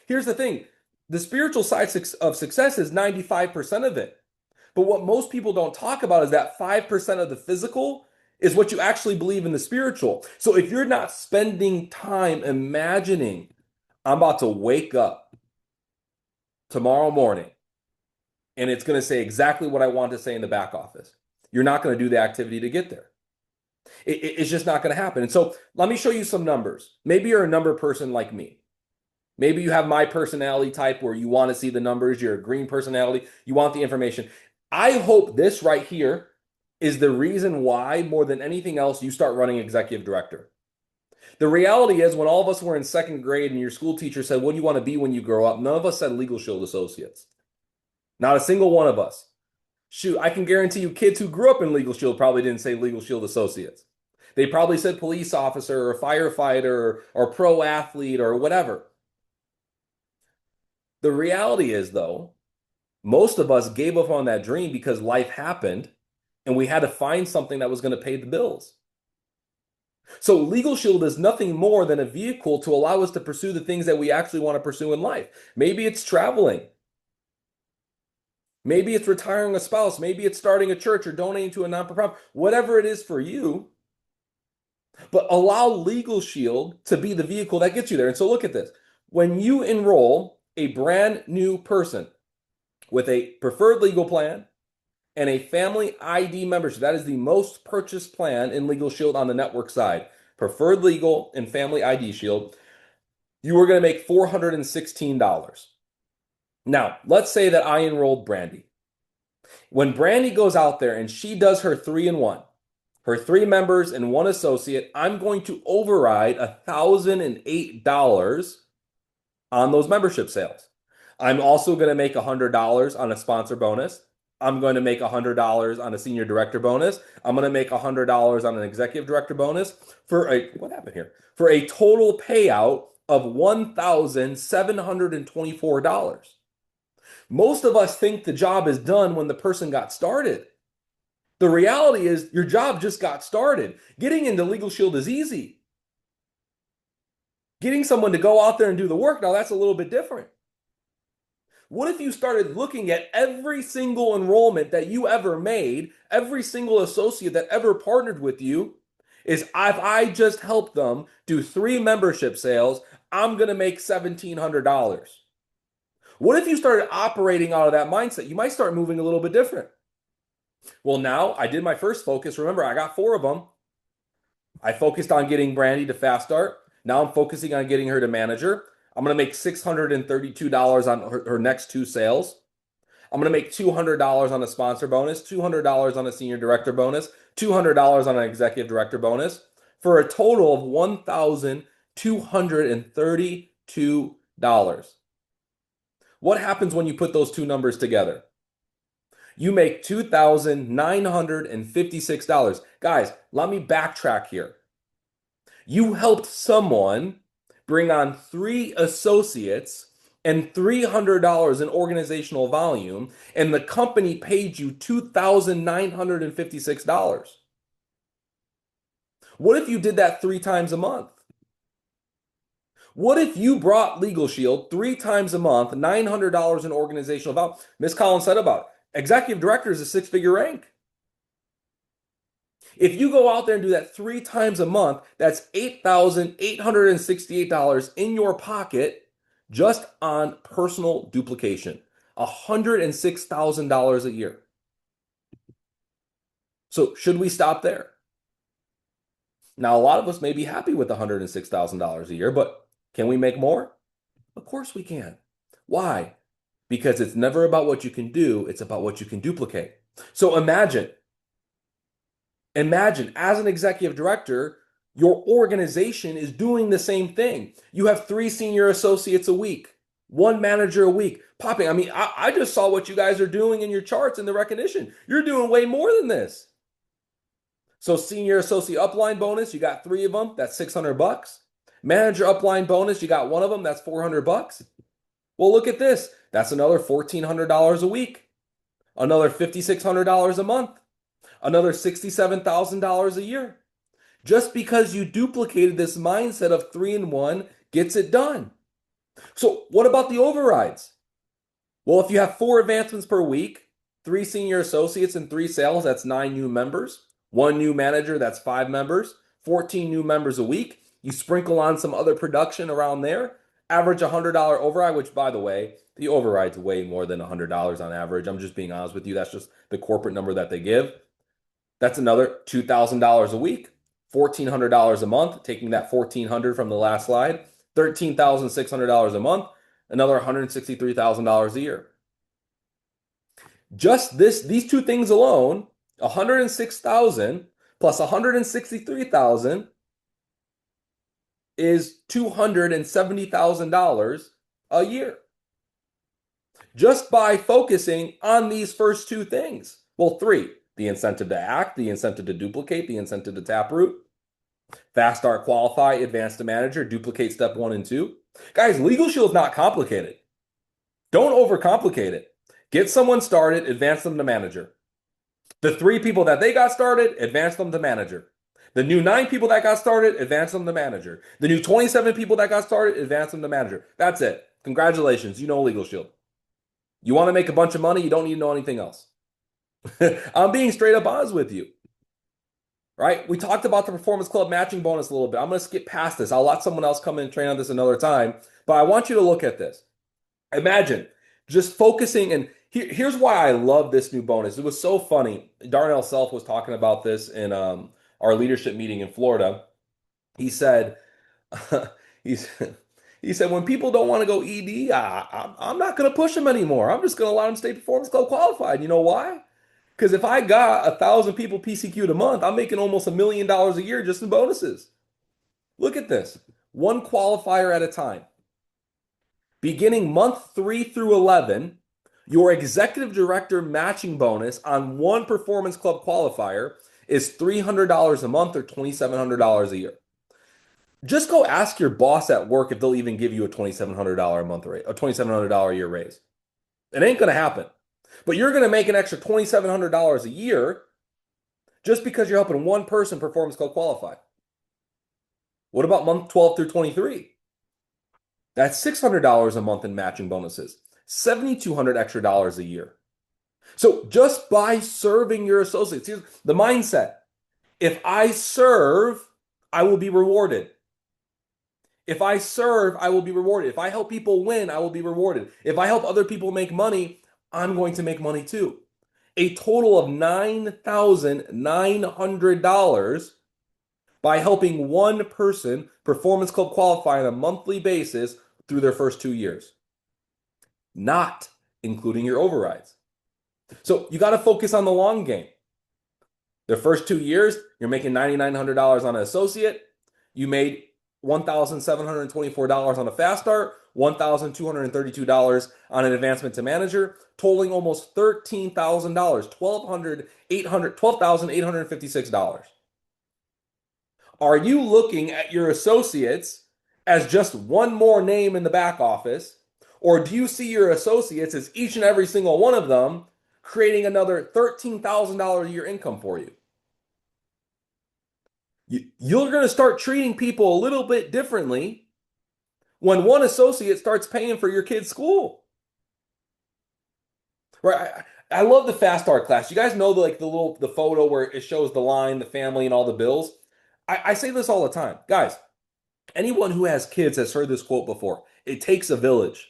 Here's the thing. The spiritual side of success is 95% of it. But what most people don't talk about is that 5% of the physical is what you actually believe in the spiritual. So if you're not spending time imagining, I'm about to wake up tomorrow morning and it's going to say exactly what I want to say in the back office, you're not going to do the activity to get there. It's just not going to happen. And so let me show you some numbers. Maybe you're a number person like me. Maybe you have my personality type where you want to see the numbers. You're a green personality. You want the information. I hope this right here is the reason why, more than anything else, you start running executive director. The reality is, when all of us were in second grade and your school teacher said, "What do you want to be when you grow up?" None of us said LegalShield associates. Not a single one of us. Shoot, I can guarantee you kids who grew up in LegalShield probably didn't say LegalShield associates. They probably said police officer or firefighter or pro athlete or whatever. The reality is, though, most of us gave up on that dream because life happened and we had to find something that was going to pay the bills. So LegalShield is nothing more than a vehicle to allow us to pursue the things that we actually want to pursue in life. Maybe it's traveling. Maybe it's retiring a spouse. Maybe it's starting a church or donating to a nonprofit. Whatever it is for you, but allow LegalShield to be the vehicle that gets you there. And so look at this. When you enroll a brand new person with a preferred legal plan and a family ID membership, that is the most purchased plan in LegalShield on the network side, preferred legal and family ID shield, you are going to make $416. Now, let's say that I enrolled Brandy. When Brandy goes out there and she does her 3-in-1, her 3 members and 1 associate, I'm going to override $1,008 on those membership sales. I'm also going to make $100 on a sponsor bonus. I'm going to make $100 on a senior director bonus. I'm going to make $100 on an executive director bonus what happened here? For a total payout of $1,724. Most of us think the job is done when the person got started. The reality is your job just got started. Getting into LegalShield is easy. Getting someone to go out there and do the work, now that's a little bit different. What if you started looking at every single enrollment that you ever made, every single associate that ever partnered with you, is if I just helped them do 3 membership sales, I'm going to make $1,700. What if you started operating out of that mindset? You might start moving a little bit different. Well, now I did my first focus. Remember, I got 4 of them. I focused on getting Brandy to fast start. Now I'm focusing on getting her to manager. I'm going to make $632 on her next 2 sales. I'm going to make $200 on a sponsor bonus, $200 on a senior director bonus, $200 on an executive director bonus for a total of $1,232. What happens when you put those 2 numbers together? You make $2,956. Guys, let me backtrack here. You helped someone bring on 3 associates and $300 in organizational volume, and the company paid you $2,956. What if you did that 3 times a month? What if you brought LegalShield 3 times a month, $900 in organizational value? Ms. Collins said about it. Executive director is a 6-figure rank. If you go out there and do that 3 times a month, that's $8,868 in your pocket just on personal duplication, $106,000 a year. So should we stop there? Now, a lot of us may be happy with $106,000 a year, but can we make more? Of course we can. Why? Because it's never about what you can do, it's about what you can duplicate. So imagine as an executive director, your organization is doing the same thing. You have 3 senior associates a week, 1 manager a week, popping. I mean, I just saw what you guys are doing in your charts and the recognition. You're doing way more than this. So senior associate upline bonus, you got 3 of them, that's $600. Manager upline bonus, you got 1 of them, that's $400. Well, look at this. That's another $1,400 a week, another $5,600 a month, another $67,000 a year. Just because you duplicated this mindset of 3-1 gets it done. So what about the overrides? Well, if you have 4 advancements per week, 3 senior associates and 3 sales, that's 9 new members. 1 new manager, that's 5 members. 14 new members a week. You sprinkle on some other production around there. Average $100 override, which, by the way, the override's way more than $100 on average. I'm just being honest with you. That's just the corporate number that they give. That's another $2,000 a week, $1,400 a month, taking that $1,400 from the last slide, $13,600 a month, another $163,000 a year. Just these two things alone, $106,000 plus $163,000 is $270,000 a year. Just by focusing on these first two things. Well, three: the incentive to act, the incentive to duplicate, the incentive to taproot. Fast start, qualify, advance to manager, duplicate step 1 and 2. Guys, LegalShield is not complicated. Don't overcomplicate it. Get someone started, advance them to manager. The 3 people that they got started, advance them to manager. The new 9 people that got started, advance them to manager. The new 27 people that got started, advance them to manager. That's it. Congratulations, you know LegalShield. You want to make a bunch of money, you don't need to know anything else. I'm being straight up honest with you. Right? We talked about the Performance Club matching bonus a little bit. I'm going to skip past this. I'll let someone else come in and train on this another time. But I want you to look at this. Imagine just focusing, and here's why I love this new bonus. It was so funny. Darnell Self was talking about this in our leadership meeting in Florida. He said, he said, when people don't want to go ED, I'm not going to push them anymore. I'm just going to allow them to stay Performance Club qualified. You know why? Because if I got 1,000 people PCQ'd a month, I'm making almost $1 million a year just in bonuses. Look at this. 1 qualifier at a time. Beginning month 3 through 11, your executive director matching bonus on 1 Performance Club qualifier is $300 a month or $2,700 a year. Just go ask your boss at work if they'll even give you a $2,700 a month rate, a $2,700 a year raise. It ain't going to happen. But you're going to make an extra $2,700 a year just because you're helping 1 person Performance Club qualify. What about month 12 through 23? That's $600 a month in matching bonuses, $7,200 extra dollars a year. So just by serving your associates, here's the mindset. If I serve, I will be rewarded. If I serve, I will be rewarded. If I help people win, I will be rewarded. If I help other people make money, I'm going to make money too. A total of $9,900 by helping 1 person Performance Club qualify on a monthly basis through their first 2 years, not including your overrides. So you got to focus on the long game. The first 2 years, you're making $9,900 on an associate. You made $1,724 on a fast start, $1,232 on an advancement to manager, totaling almost $13,000, $12,856. Are you looking at your associates as just one more name in the back office, or do you see your associates as each and every single one of them creating another $13,000 a year income for you? You're going to start treating people a little bit differently when 1 associate starts paying for your kid's school. Right? I love the Fast Start class. You guys know the photo where it shows the line, the family, and all the bills. I say this all the time. Guys, anyone who has kids has heard this quote before. It takes a village.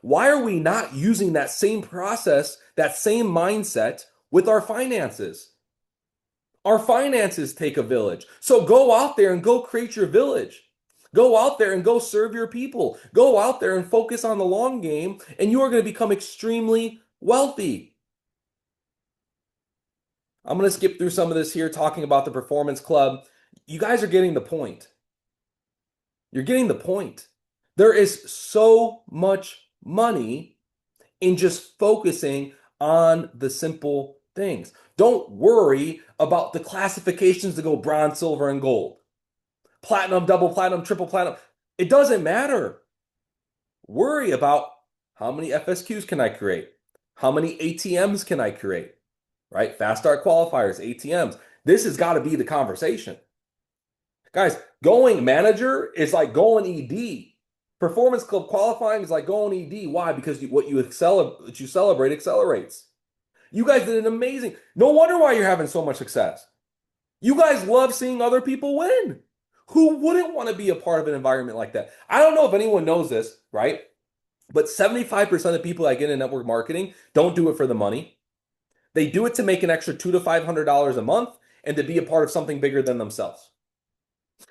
Why are we not using that same process, that same mindset with our finances? Our finances take a village. So go out there and go create your village. Go out there and go serve your people. Go out there and focus on the long game, and you are going to become extremely wealthy. I'm going to skip through some of this here, talking about the Performance Club. You guys are getting the point. You're getting the point. There is so much money in just focusing on the simple things. Don't worry about the classifications to go bronze, silver, and gold. Platinum, double platinum, triple platinum. It doesn't matter. Worry about how many FSQs can I create? How many ATMs can I create? Right? Fast start qualifiers, ATMs. This has got to be the conversation. Guys, going manager is like going ED. Performance club qualifying is like going ED. Why? Because what you celebrate accelerates. You guys did an amazing. No wonder why you're having so much success. You guys love seeing other people win. Who wouldn't want to be a part of an environment like that? I don't know if anyone knows this, right? But 75% of people that get into network marketing don't do it for the money. They do it to make an extra $200 to $500 a month and to be a part of something bigger than themselves.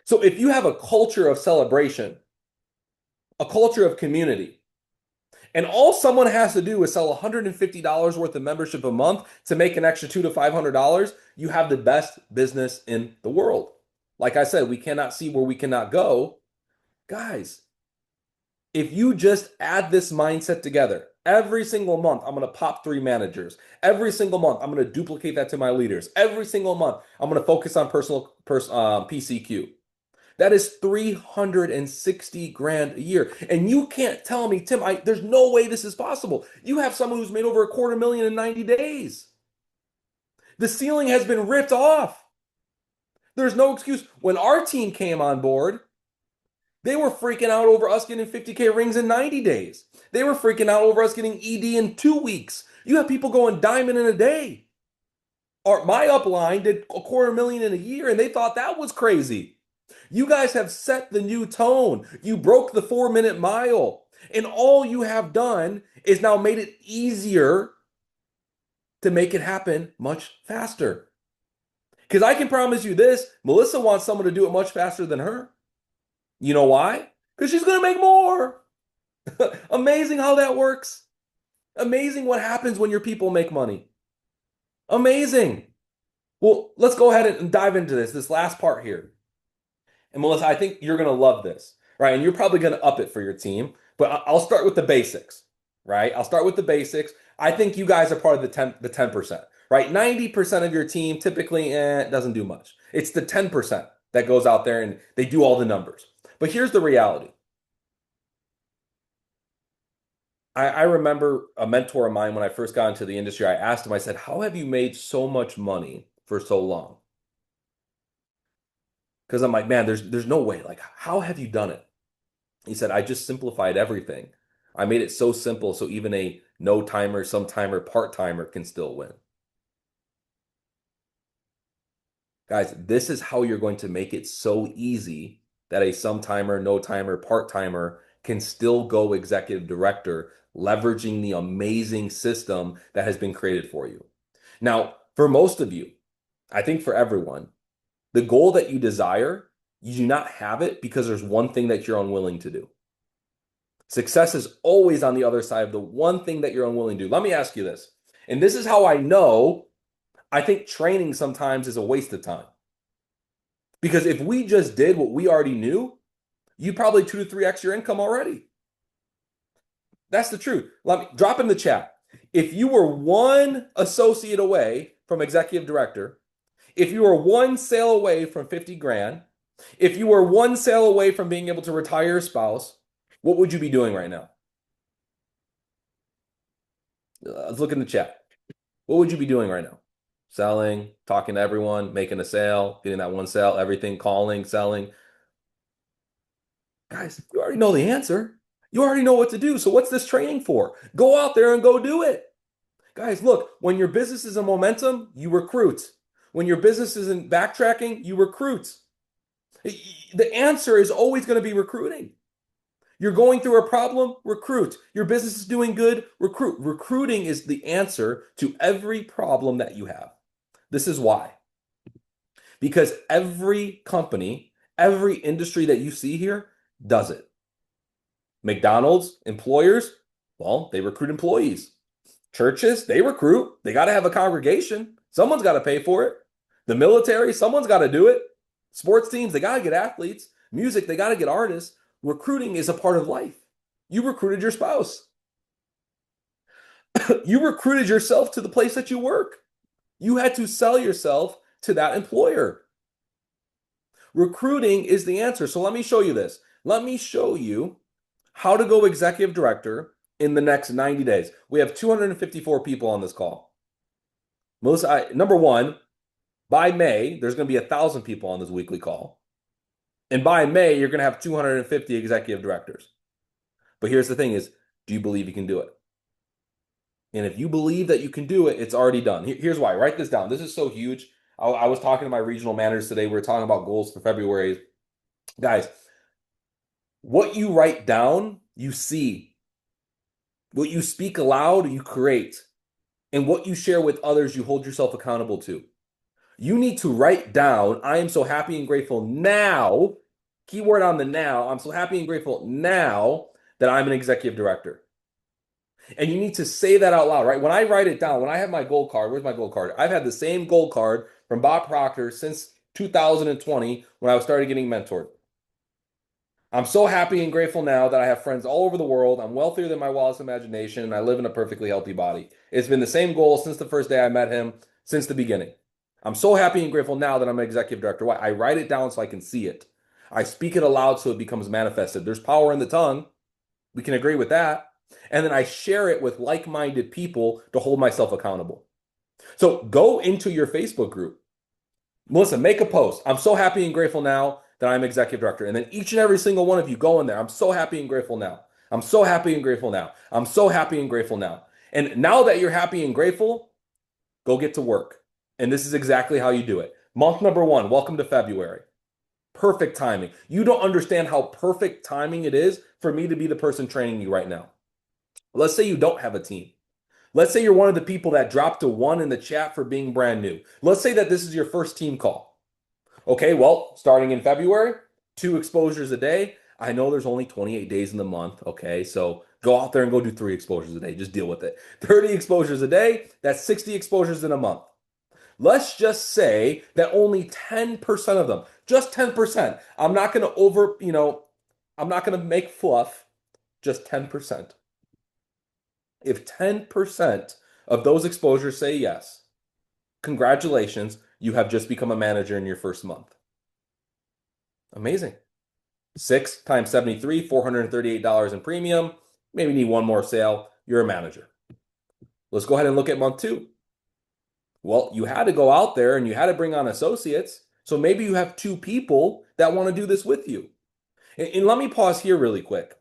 So if you have a culture of celebration, a culture of community, and all someone has to do is sell $150 worth of membership a month to make an extra $200 to $500, you have the best business in the world. Like I said, we cannot see where we cannot go. Guys, if you just add this mindset together, every single month, I'm going to pop 3 managers. Every single month, I'm going to duplicate that to my leaders. Every single month, I'm going to focus on PCQ. That is 360 grand a year. And you can't tell me, Tim, there's no way this is possible. You have someone who's made over $250,000 in 90 days. The ceiling has been ripped off. There's no excuse. When our team came on board, they were freaking out over us getting 50K rings in 90 days. They were freaking out over us getting ED in 2 weeks. You have people going diamond in a day. My upline did $250,000 in a year, and they thought that was crazy. You guys have set the new tone. You broke the 4-minute mile. And all you have done is now made it easier to make it happen much faster. Because I can promise you this, Melissa wants someone to do it much faster than her. You know why? Because she's going to make more. Amazing how that works. Amazing what happens when your people make money. Amazing. Well, let's go ahead and dive into this last part here. And Melissa, I think you're going to love this, right? And you're probably going to up it for your team, but I'll start with the basics, right? I'll start with the basics. I think you guys are part of the 10%, right? 90% of your team typically doesn't do much. It's the 10% that goes out there and they do all the numbers. But here's the reality. I remember a mentor of mine when I first got into the industry, I asked him, I said, how have you made so much money for so long? Because I'm like, man, there's no way. Like, how have you done it? He said, I just simplified everything. I made it so simple so even a no timer, some timer, part timer can still win. Guys, this is how you're going to make it so easy that a some timer, no timer, part timer can still go executive director, leveraging the amazing system that has been created for you. Now, for most of you, I think for everyone, the goal that you desire, you do not have it because there's one thing that you're unwilling to do. Success is always on the other side of the one thing that you're unwilling to do. Let me ask you this, and this is how I know I think training sometimes is a waste of time. Because if we just did what we already knew, you probably 2 to 3x your income already. That's the truth. Let me drop in the chat. If you were one associate away from executive director, if you were one sale away from 50 grand, if you were one sale away from being able to retire your spouse, what would you be doing right now? Let's look in the chat. What would you be doing right now? Selling, talking to everyone, making a sale, getting that one sale, everything, calling, selling. Guys, you already know the answer. You already know what to do. So what's this training for? Go out there and go do it. Guys, look, when your business is in momentum, you recruit. When your business is in backtracking, you recruit. The answer is always going to be recruiting. You're going through a problem, recruit. Your business is doing good, recruit. Recruiting is the answer to every problem that you have. This is why. Because every company, every industry that you see here does it. McDonald's, employers, well, they recruit employees. Churches, they recruit. They got to have a congregation. Someone's got to pay for it. The military, someone's got to do it. Sports teams, they got to get athletes. Music, they got to get artists. Recruiting is a part of life. You recruited your spouse. You recruited yourself to the place that you work. You had to sell yourself to that employer. Recruiting is the answer. So let me show you this. Let me show you how to go executive director in the next 90 days. We have 254 people on this call. Melissa, number one, by May, there's going to be 1,000 people on this weekly call. And by May, you're going to have 250 executive directors. But here's the thing is, do you believe you can do it? And if you believe that you can do it, it's already done. Here's why. Write this down. This is so huge. I was talking to my regional managers today. We were talking about goals for February. Guys, what you write down, you see. What you speak aloud, you create. And what you share with others, you hold yourself accountable to. You need to write down, I am so happy and grateful now. Keyword on the now. I'm so happy and grateful now that I'm an executive director. And you need to say that out loud, right? When I write it down, when I have my gold card, where's my gold card? I've had the same gold card from Bob Proctor since 2020 when I started getting mentored. I'm so happy and grateful now that I have friends all over the world. I'm wealthier than my wildest imagination, and I live in a perfectly healthy body. It's been the same goal since the first day I met him, since the beginning. I'm so happy and grateful now that I'm an executive director. Why? I write it down so I can see it. I speak it aloud so it becomes manifested. There's power in the tongue. We can agree with that. And then I share it with like-minded people to hold myself accountable. So go into your Facebook group. Melissa, make a post. I'm so happy and grateful now that I'm executive director. And then each and every single one of you go in there. I'm so happy and grateful now. I'm so happy and grateful now. I'm so happy and grateful now. And now that you're happy and grateful, go get to work. And this is exactly how you do it. Month number 1, welcome to February. Perfect timing. You don't understand how perfect timing it is for me to be the person training you right now. Let's say you don't have a team. Let's say you're one of the people that dropped a 1 in the chat for being brand new. Let's say that this is your first team call. Okay, well, starting in February, 2 exposures a day. I know there's only 28 days in the month. Okay, so go out there and go do 3 exposures a day. Just deal with it. 30 exposures a day, that's 60 exposures in a month. Let's just say that only 10% of them, just 10%. I'm not going to I'm not going to make fluff, just 10%. If 10% of those exposures say yes, congratulations, you have just become a manager in your first month. Amazing. 6 times 73, $438 in premium. Maybe need one more sale. You're a manager. Let's go ahead and look at month 2. Well, you had to go out there and you had to bring on associates. So maybe you have 2 people that want to do this with you. And let me pause here really quick.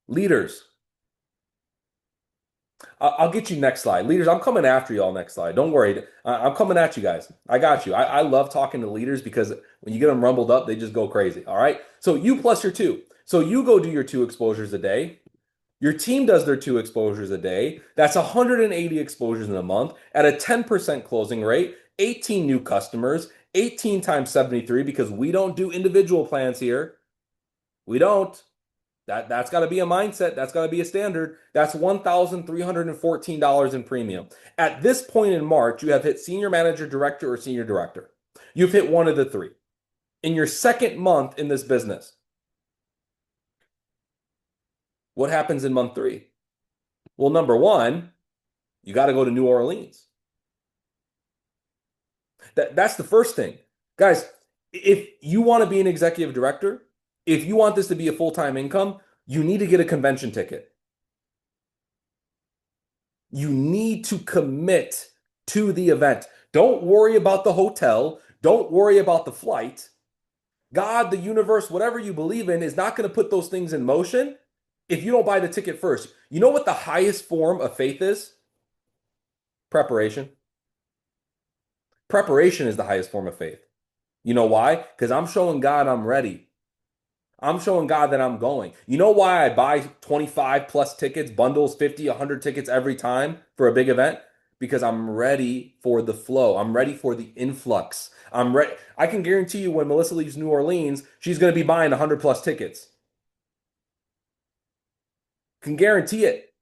Leaders. I'll get you next slide. Leaders, I'm coming after y'all next slide. Don't worry. I'm coming at you guys. I got you. I love talking to leaders because when you get them rumbled up, they just go crazy. All right. So you plus your 2. So you go do your 2 exposures a day. Your team does their 2 exposures a day. That's 180 exposures in a month at a 10% closing rate, 18 new customers, 18 times 73 because we don't do individual plans here. We don't. That's got to be a mindset. That's got to be a standard. That's $1,314 in premium. At this point in March, you have hit senior manager, director, or senior director. You've hit one of the 3. In your second month in this business, what happens in month 3? Well, number 1, you got to go to New Orleans. That's the first thing. Guys, if you want to be an executive director, if you want this to be a full-time income, you need to get a convention ticket. You need to commit to the event. Don't worry about the hotel. Don't worry about the flight. God, the universe, whatever you believe in, is not going to put those things in motion if you don't buy the ticket first. You know what the highest form of faith is? Preparation. Preparation is the highest form of faith. You know why? Because I'm showing God I'm ready. I'm showing God that I'm going. You know why I buy 25 plus tickets, bundles, 50, 100 tickets every time for a big event? Because I'm ready for the flow. I'm ready for the influx. I'm ready. I can guarantee you when Melissa leaves New Orleans, she's going to be buying 100 plus tickets. Can guarantee it.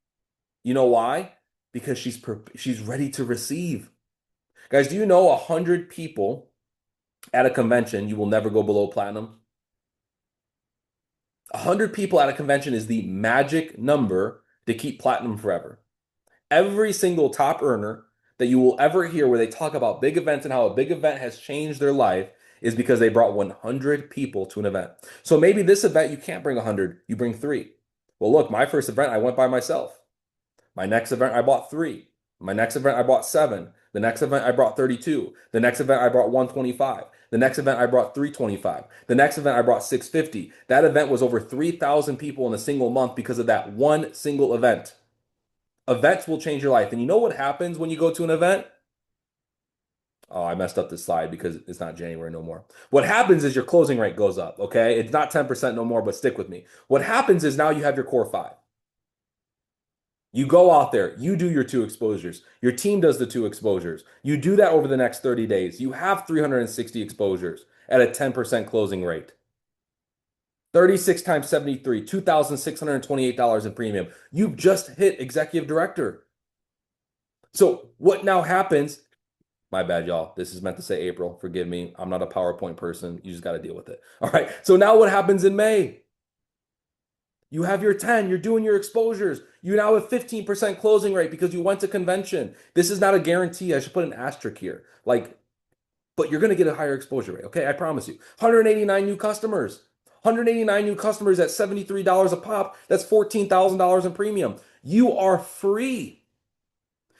You know why? Because she's ready to receive. Guys, do you know 100 people at a convention, you will never go below platinum? 100 people at a convention is the magic number to keep platinum forever. Every single top earner that you will ever hear where they talk about big events and how a big event has changed their life is because they brought 100 people to an event. So maybe this event you can't bring 100, you bring 3. Well, look, my first event I went by myself. My next event I bought 3. My next event I bought 7. The next event, I brought 32. The next event, I brought 125. The next event, I brought 325. The next event, I brought 650. That event was over 3,000 people in a single month because of that one single event. Events will change your life. And you know what happens when you go to an event? Oh, I messed up this slide because it's not January no more. What happens is your closing rate goes up, okay? It's not 10% no more, but stick with me. What happens is now you have your core five. You go out there, you do your 2 exposures. Your team does the 2 exposures. You do that over the next 30 days. You have 360 exposures at a 10% closing rate. 36 times 73, $2,628 in premium. You've just hit executive director. So what now happens? My bad, y'all. This is meant to say April. Forgive me. I'm not a PowerPoint person. You just got to deal with it. All right. So now what happens in May? You have your 10. You're doing your exposures. You now have 15% closing rate because you went to convention. This is not a guarantee. I should put an asterisk here. But you're going to get a higher exposure rate. Okay. I promise you. 189 new customers. 189 new customers at $73 a pop. That's $14,000 in premium. You are free.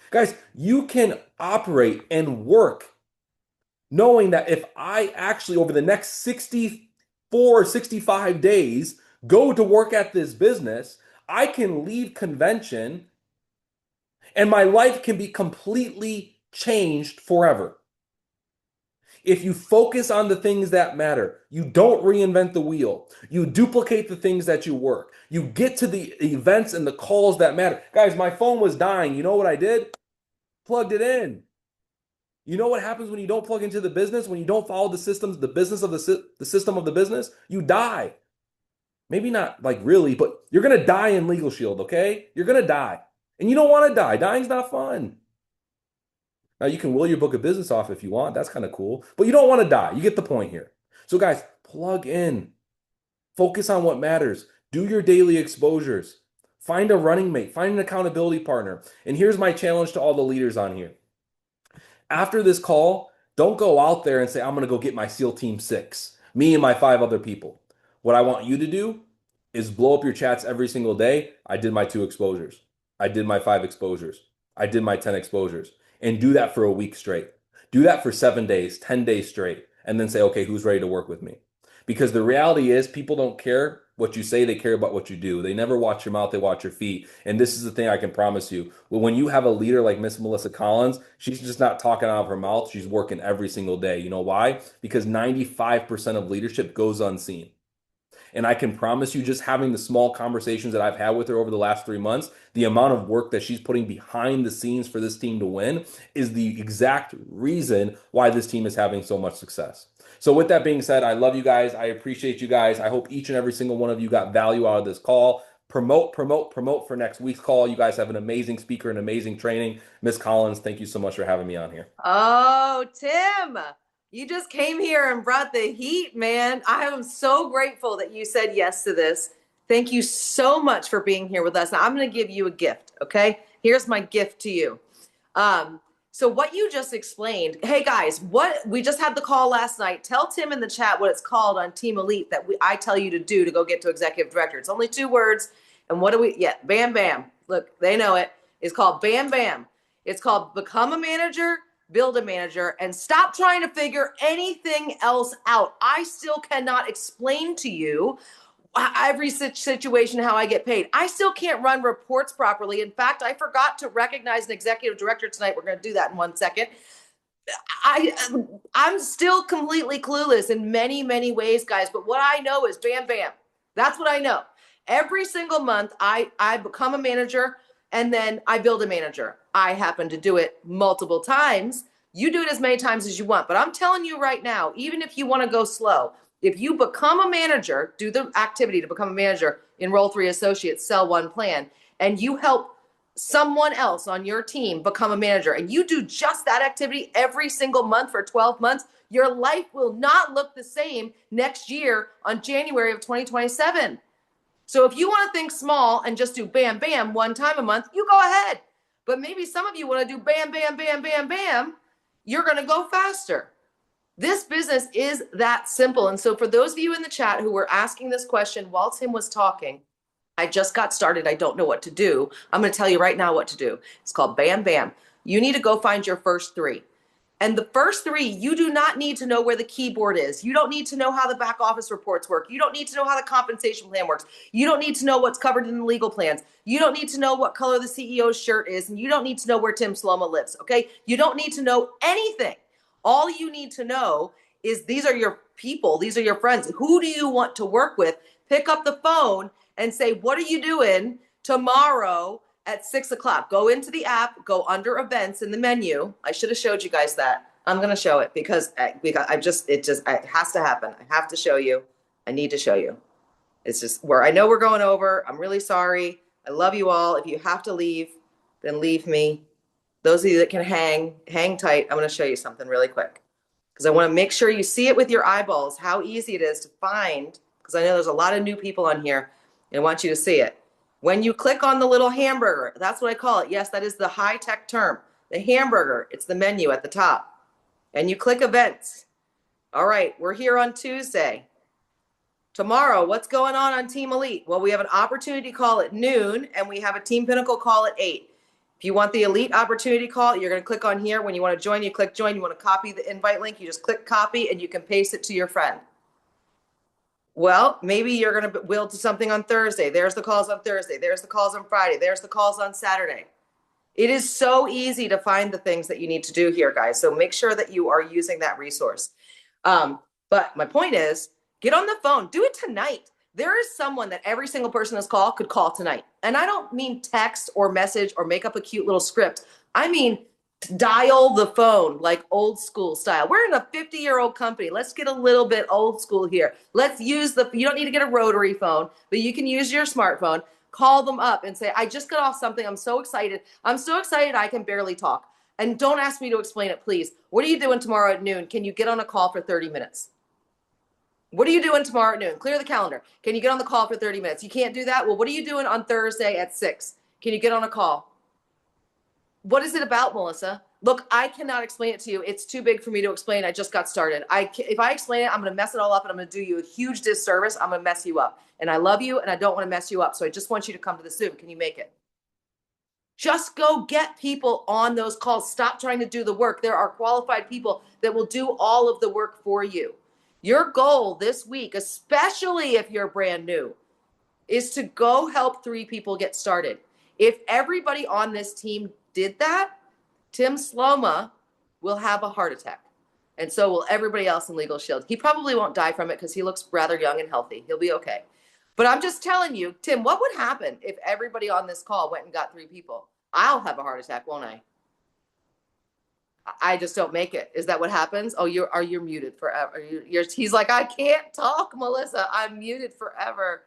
Guys, you can operate and work knowing that if I actually, over the next 64, 65 days, go to work at this business, I can leave convention and my life can be completely changed forever. If you focus on the things that matter, you don't reinvent the wheel, you duplicate the things that you work, you get to the events and the calls that matter. Guys, my phone was dying. You know what I did? Plugged it in. You know what happens when you don't plug into the business, when you don't follow the systems, the business of the system of the business? You die. Maybe not like really, but you're going to die in LegalShield, okay? You're going to die. And you don't want to die. Dying's not fun. Now, you can will your book of business off if you want. That's kind of cool. But you don't want to die. You get the point here. So, guys, plug in. Focus on what matters. Do your daily exposures. Find a running mate. Find an accountability partner. And here's my challenge to all the leaders on here. After this call, don't go out there and say, I'm going to go get my SEAL Team 6, me and my 5 other people. What I want you to do is blow up your chats every single day. I did my 2 exposures. I did my 5 exposures. I did my 10 exposures. And do that for a week straight. Do that for 7 days, 10 days straight. And then say, okay, who's ready to work with me? Because the reality is people don't care what you say, they care about what you do. They never watch your mouth, they watch your feet. And this is the thing I can promise you. When you have a leader like Miss Melissa Collins, she's just not talking out of her mouth. She's working every single day. You know why? Because 95% of leadership goes unseen. And I can promise you, just having the small conversations that I've had with her over the last 3 months, the amount of work that she's putting behind the scenes for this team to win is the exact reason why this team is having so much success. So with that being said, I love you guys. I appreciate you guys. I hope each and every single one of you got value out of this call. Promote for next week's call. You guys have an amazing speaker and amazing training. Miss Collins, thank you so much for having me on here. Oh, Tim, you just came here and brought the heat, man. I am so grateful that you said yes to this. Thank you so much for being here with us. Now, I'm going to give you a gift, okay? Here's my gift to you. So what you just explained, hey guys, we just had the call last night. Tell Tim in the chat what it's called on Team Elite that I tell you to do to go get to executive director. It's only 2 words. And what do we, yeah, bam, bam. Look, they know it. It's called bam, bam. It's called become a manager, build a manager, and stop trying to figure anything else out. I still cannot explain to you every situation how I get paid. I still can't run reports properly. In fact, I forgot to recognize an executive director tonight. We're going to do that in 1 second. I'm still completely clueless in many, many ways, guys. But what I know is bam, bam. That's what I know. Every single month, I become a manager and then I build a manager. I happen to do it multiple times. You do it as many times as you want. But I'm telling you right now, even if you want to go slow, if you become a manager, do the activity to become a manager, enroll 3 associates, sell 1 plan, and you help someone else on your team become a manager, and you do just that activity every single month for 12 months, your life will not look the same next year on January of 2027. So if you want to think small and just do bam, bam 1 time a month, you go ahead. But maybe some of you want to do bam, bam, bam, bam, bam. You're going to go faster. This business is that simple. And so for those of you in the chat who were asking this question while Tim was talking, I just got started. I don't know what to do. I'm going to tell you right now what to do. It's called Bam Bam. You need to go find your first three. And the first three, you do not need to know where the keyboard is. You don't need to know how the back office reports work. You don't need to know how the compensation plan works. You don't need to know what's covered in the legal plans. You don't need to know what color the CEO's shirt is. And you don't need to know where Tim Sloma lives, okay? You don't need to know anything. All you need to know is these are your people. These are your friends. Who do you want to work with? Pick up the phone and say, what are you doing tomorrow at 6 o'clock? Go into the app, go under events in the menu. I should have showed you guys that. I'm going to show it because it has to happen. I have to show you. I need to show you. It's just where I know we're going over. I'm really sorry. I love you all. If you have to leave, then leave me. Those of you that can hang tight. I'm going to show you something really quick because I want to make sure you see it with your eyeballs, how easy it is to find, because I know there's a lot of new people on here and I want you to see it. When you click on the little hamburger, that's what I call it. Yes, that is the high-tech term. The hamburger, it's the menu at the top. And you click events. All right, we're here on Tuesday. Tomorrow, what's going on Team Elite? Well, we have an opportunity call at noon, and we have a Team Pinnacle call at 8. If you want the Elite opportunity call, you're going to click on here. When you want to join, you click join. You want to copy the invite link, you just click copy, and you can paste it to your friend. Well, maybe you're going to build to something on Thursday. There's the calls on Thursday. There's the calls on Friday. There's the calls on Saturday. It is so easy to find the things that you need to do here, guys. So make sure that you are using that resource. But my point is, get on the phone. Do it tonight. There is someone that every single person in this call could call tonight. And I don't mean text or message or make up a cute little script. I mean dial the phone like old school style. We're in a 50-year-old company. Let's get a little bit old school here. Let's use you don't need to get a rotary phone, but you can use your smartphone. Call them up and say, I just got off something. I'm so excited. I'm so excited I can barely talk. And don't ask me to explain it, please. What are you doing tomorrow at noon? Can you get on a call for 30 minutes? What are you doing tomorrow at noon? Clear the calendar. Can you get on the call for 30 minutes? You can't do that? Well, what are you doing on Thursday at 6? Can you get on a call? What is it about, Melissa? Look, I cannot explain it to you. It's too big for me to explain. I just got started. If I explain it, I'm going to mess it all up and I'm going to do you a huge disservice. I'm going to mess you up. And I love you and I don't want to mess you up. So I just want you to come to the Zoom. Can you make it? Just go get people on those calls. Stop trying to do the work. There are qualified people that will do all of the work for you. Your goal this week, especially if you're brand new, is to go help 3 people get started. If everybody on this team did that, Tim Sloma will have a heart attack. And so will everybody else in LegalShield. He probably won't die from it because he looks rather young and healthy. He'll be okay. But I'm just telling you, Tim, what would happen if everybody on this call went and got 3 people? I'll have a heart attack, won't I? I just don't make it. Is that what happens? Oh, you're muted forever. He's like, I can't talk, Melissa. I'm muted forever.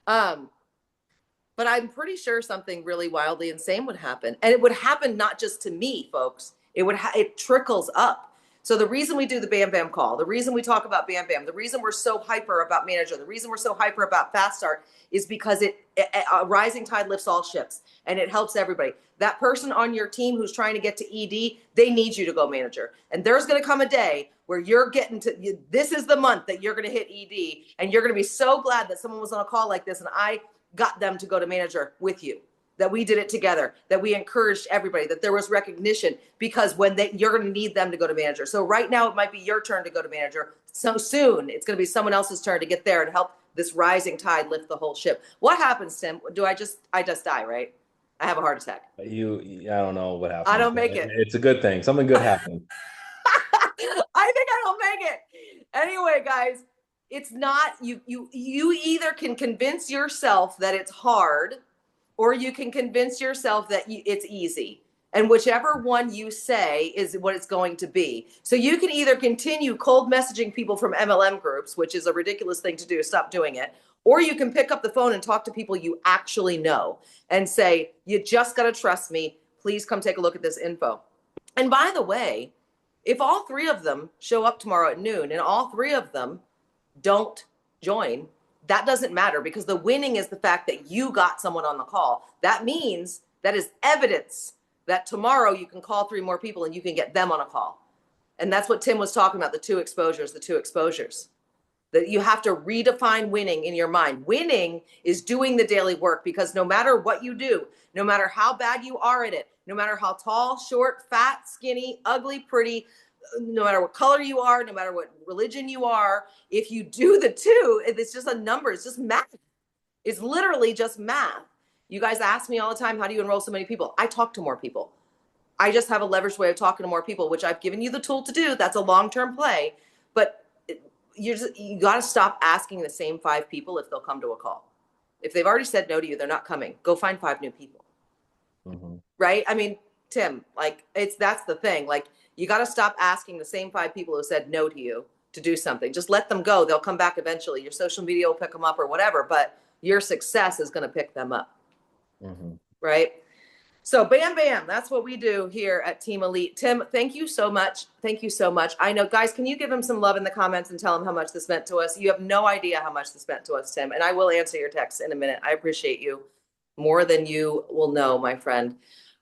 But I'm pretty sure something really wildly insane would happen. And it would happen not just to me, folks. It trickles up. So the reason we do the Bam Bam call, the reason we talk about Bam Bam, the reason we're so hyper about Manager, the reason we're so hyper about Fast Start is because a rising tide lifts all ships and it helps everybody. That person on your team who's trying to get to ED, they need you to go Manager. And there's going to come a day where you're getting to, this is the month that you're going to hit ED and you're going to be so glad that someone was on a call like this and I got them to go to Manager with you. That we did it together, that we encouraged everybody, that there was recognition because you're going to need them to go to Manager. So right now it might be your turn to go to Manager. So soon it's going to be someone else's turn to get there and help this rising tide lift the whole ship. What happens, Tim? I just die, right? I have a heart attack. I don't know what happens. I don't make it. It's a good thing. Something good happens. I think I don't make it. Anyway, guys, it's not, you either can convince yourself that it's hard or you can convince yourself that it's easy. And whichever one you say is what it's going to be. So you can either continue cold messaging people from MLM groups, which is a ridiculous thing to do, stop doing it, or you can pick up the phone and talk to people you actually know and say, you just got to trust me. Please come take a look at this info. And by the way, if all 3 of them show up tomorrow at noon and all 3 of them don't join, that doesn't matter because the winning is the fact that you got someone on the call. That means that is evidence that tomorrow you can call 3 more people and you can get them on a call. And that's what Tim was talking about, the 2 exposures. That you have to redefine winning in your mind. Winning is doing the daily work, because no matter what you do, no matter how bad you are at it, no matter how tall, short, fat, skinny, ugly, pretty, no matter what color you are, no matter what religion you are, if you do the two, it's just a number. It's just math. It's literally just math. You guys ask me all the time, how do you enroll so many people? I talk to more people. I just have a leveraged way of talking to more people, which I've given you the tool to do. That's a long-term play. But you got to stop asking the same 5 people if they'll come to a call. If they've already said no to you, they're not coming. Go find 5 new people. Mm-hmm. Right? I mean, Tim, like that's the thing. Like, you got to stop asking the same 5 people who said no to you to do something. Just let them go. They'll come back eventually. Your social media will pick them up or whatever, but your success is going to pick them up. Mm-hmm. Right? So bam, bam, that's what we do here at Team Elite. Tim, thank you so much. Thank you so much. I know, guys, can you give him some love in the comments and tell him how much this meant to us? You have no idea how much this meant to us, Tim. And I will answer your text in a minute. I appreciate you more than you will know, my friend.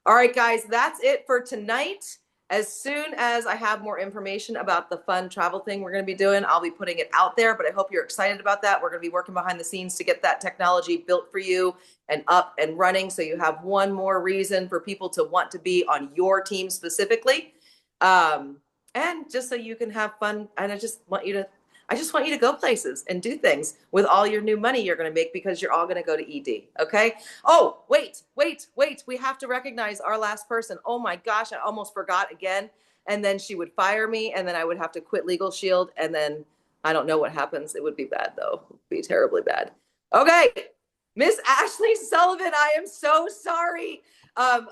All right, guys, that's it for tonight. As soon as I have more information about the fun travel thing we're going to be doing, I'll be putting it out there, but I hope you're excited about that. We're going to be working behind the scenes to get that technology built for you and up and running, so you have one more reason for people to want to be on your team specifically. And just so you can have fun. And I just want you to go places and do things with all your new money you're going to make, because you're all going to go to ED. Okay. Oh, wait. We have to recognize our last person. Oh my gosh. I almost forgot again. And then she would fire me, and then I would have to quit LegalShield. And then I don't know what happens. It would be bad though. It would be terribly bad. Okay. Miss Ashley Sullivan, I am so sorry.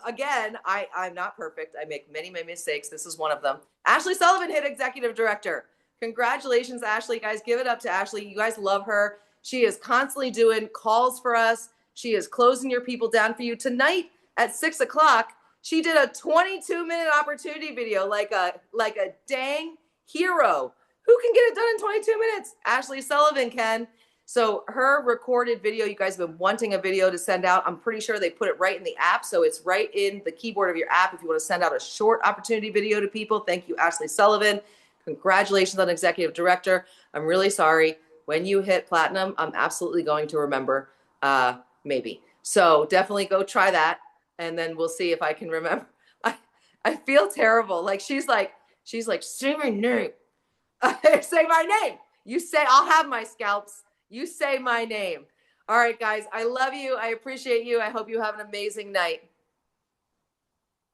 Again, I'm not perfect. I make many mistakes. This is one of them. Ashley Sullivan hit executive director. Congratulations, Ashley. Guys, give it up to Ashley. You guys love her. She is constantly doing calls for us. She is closing your people down for you. Tonight at 6 o'clock, she did a 22-minute opportunity video like a dang hero. Who can get it done in 22 minutes? Ashley Sullivan can. So her recorded video, you guys have been wanting a video to send out. I'm pretty sure they put it right in the app. So it's right in the keyboard of your app if you want to send out a short opportunity video to people. Thank you, Ashley Sullivan. Congratulations on executive director. I'm really sorry. When you hit platinum, I'm absolutely going to remember, maybe. So definitely go try that. And then we'll see if I can remember. I feel terrible. Like she's like, say my name. Say my name. You say, I'll have my scalps. You say my name. All right, guys. I love you. I appreciate you. I hope you have an amazing night.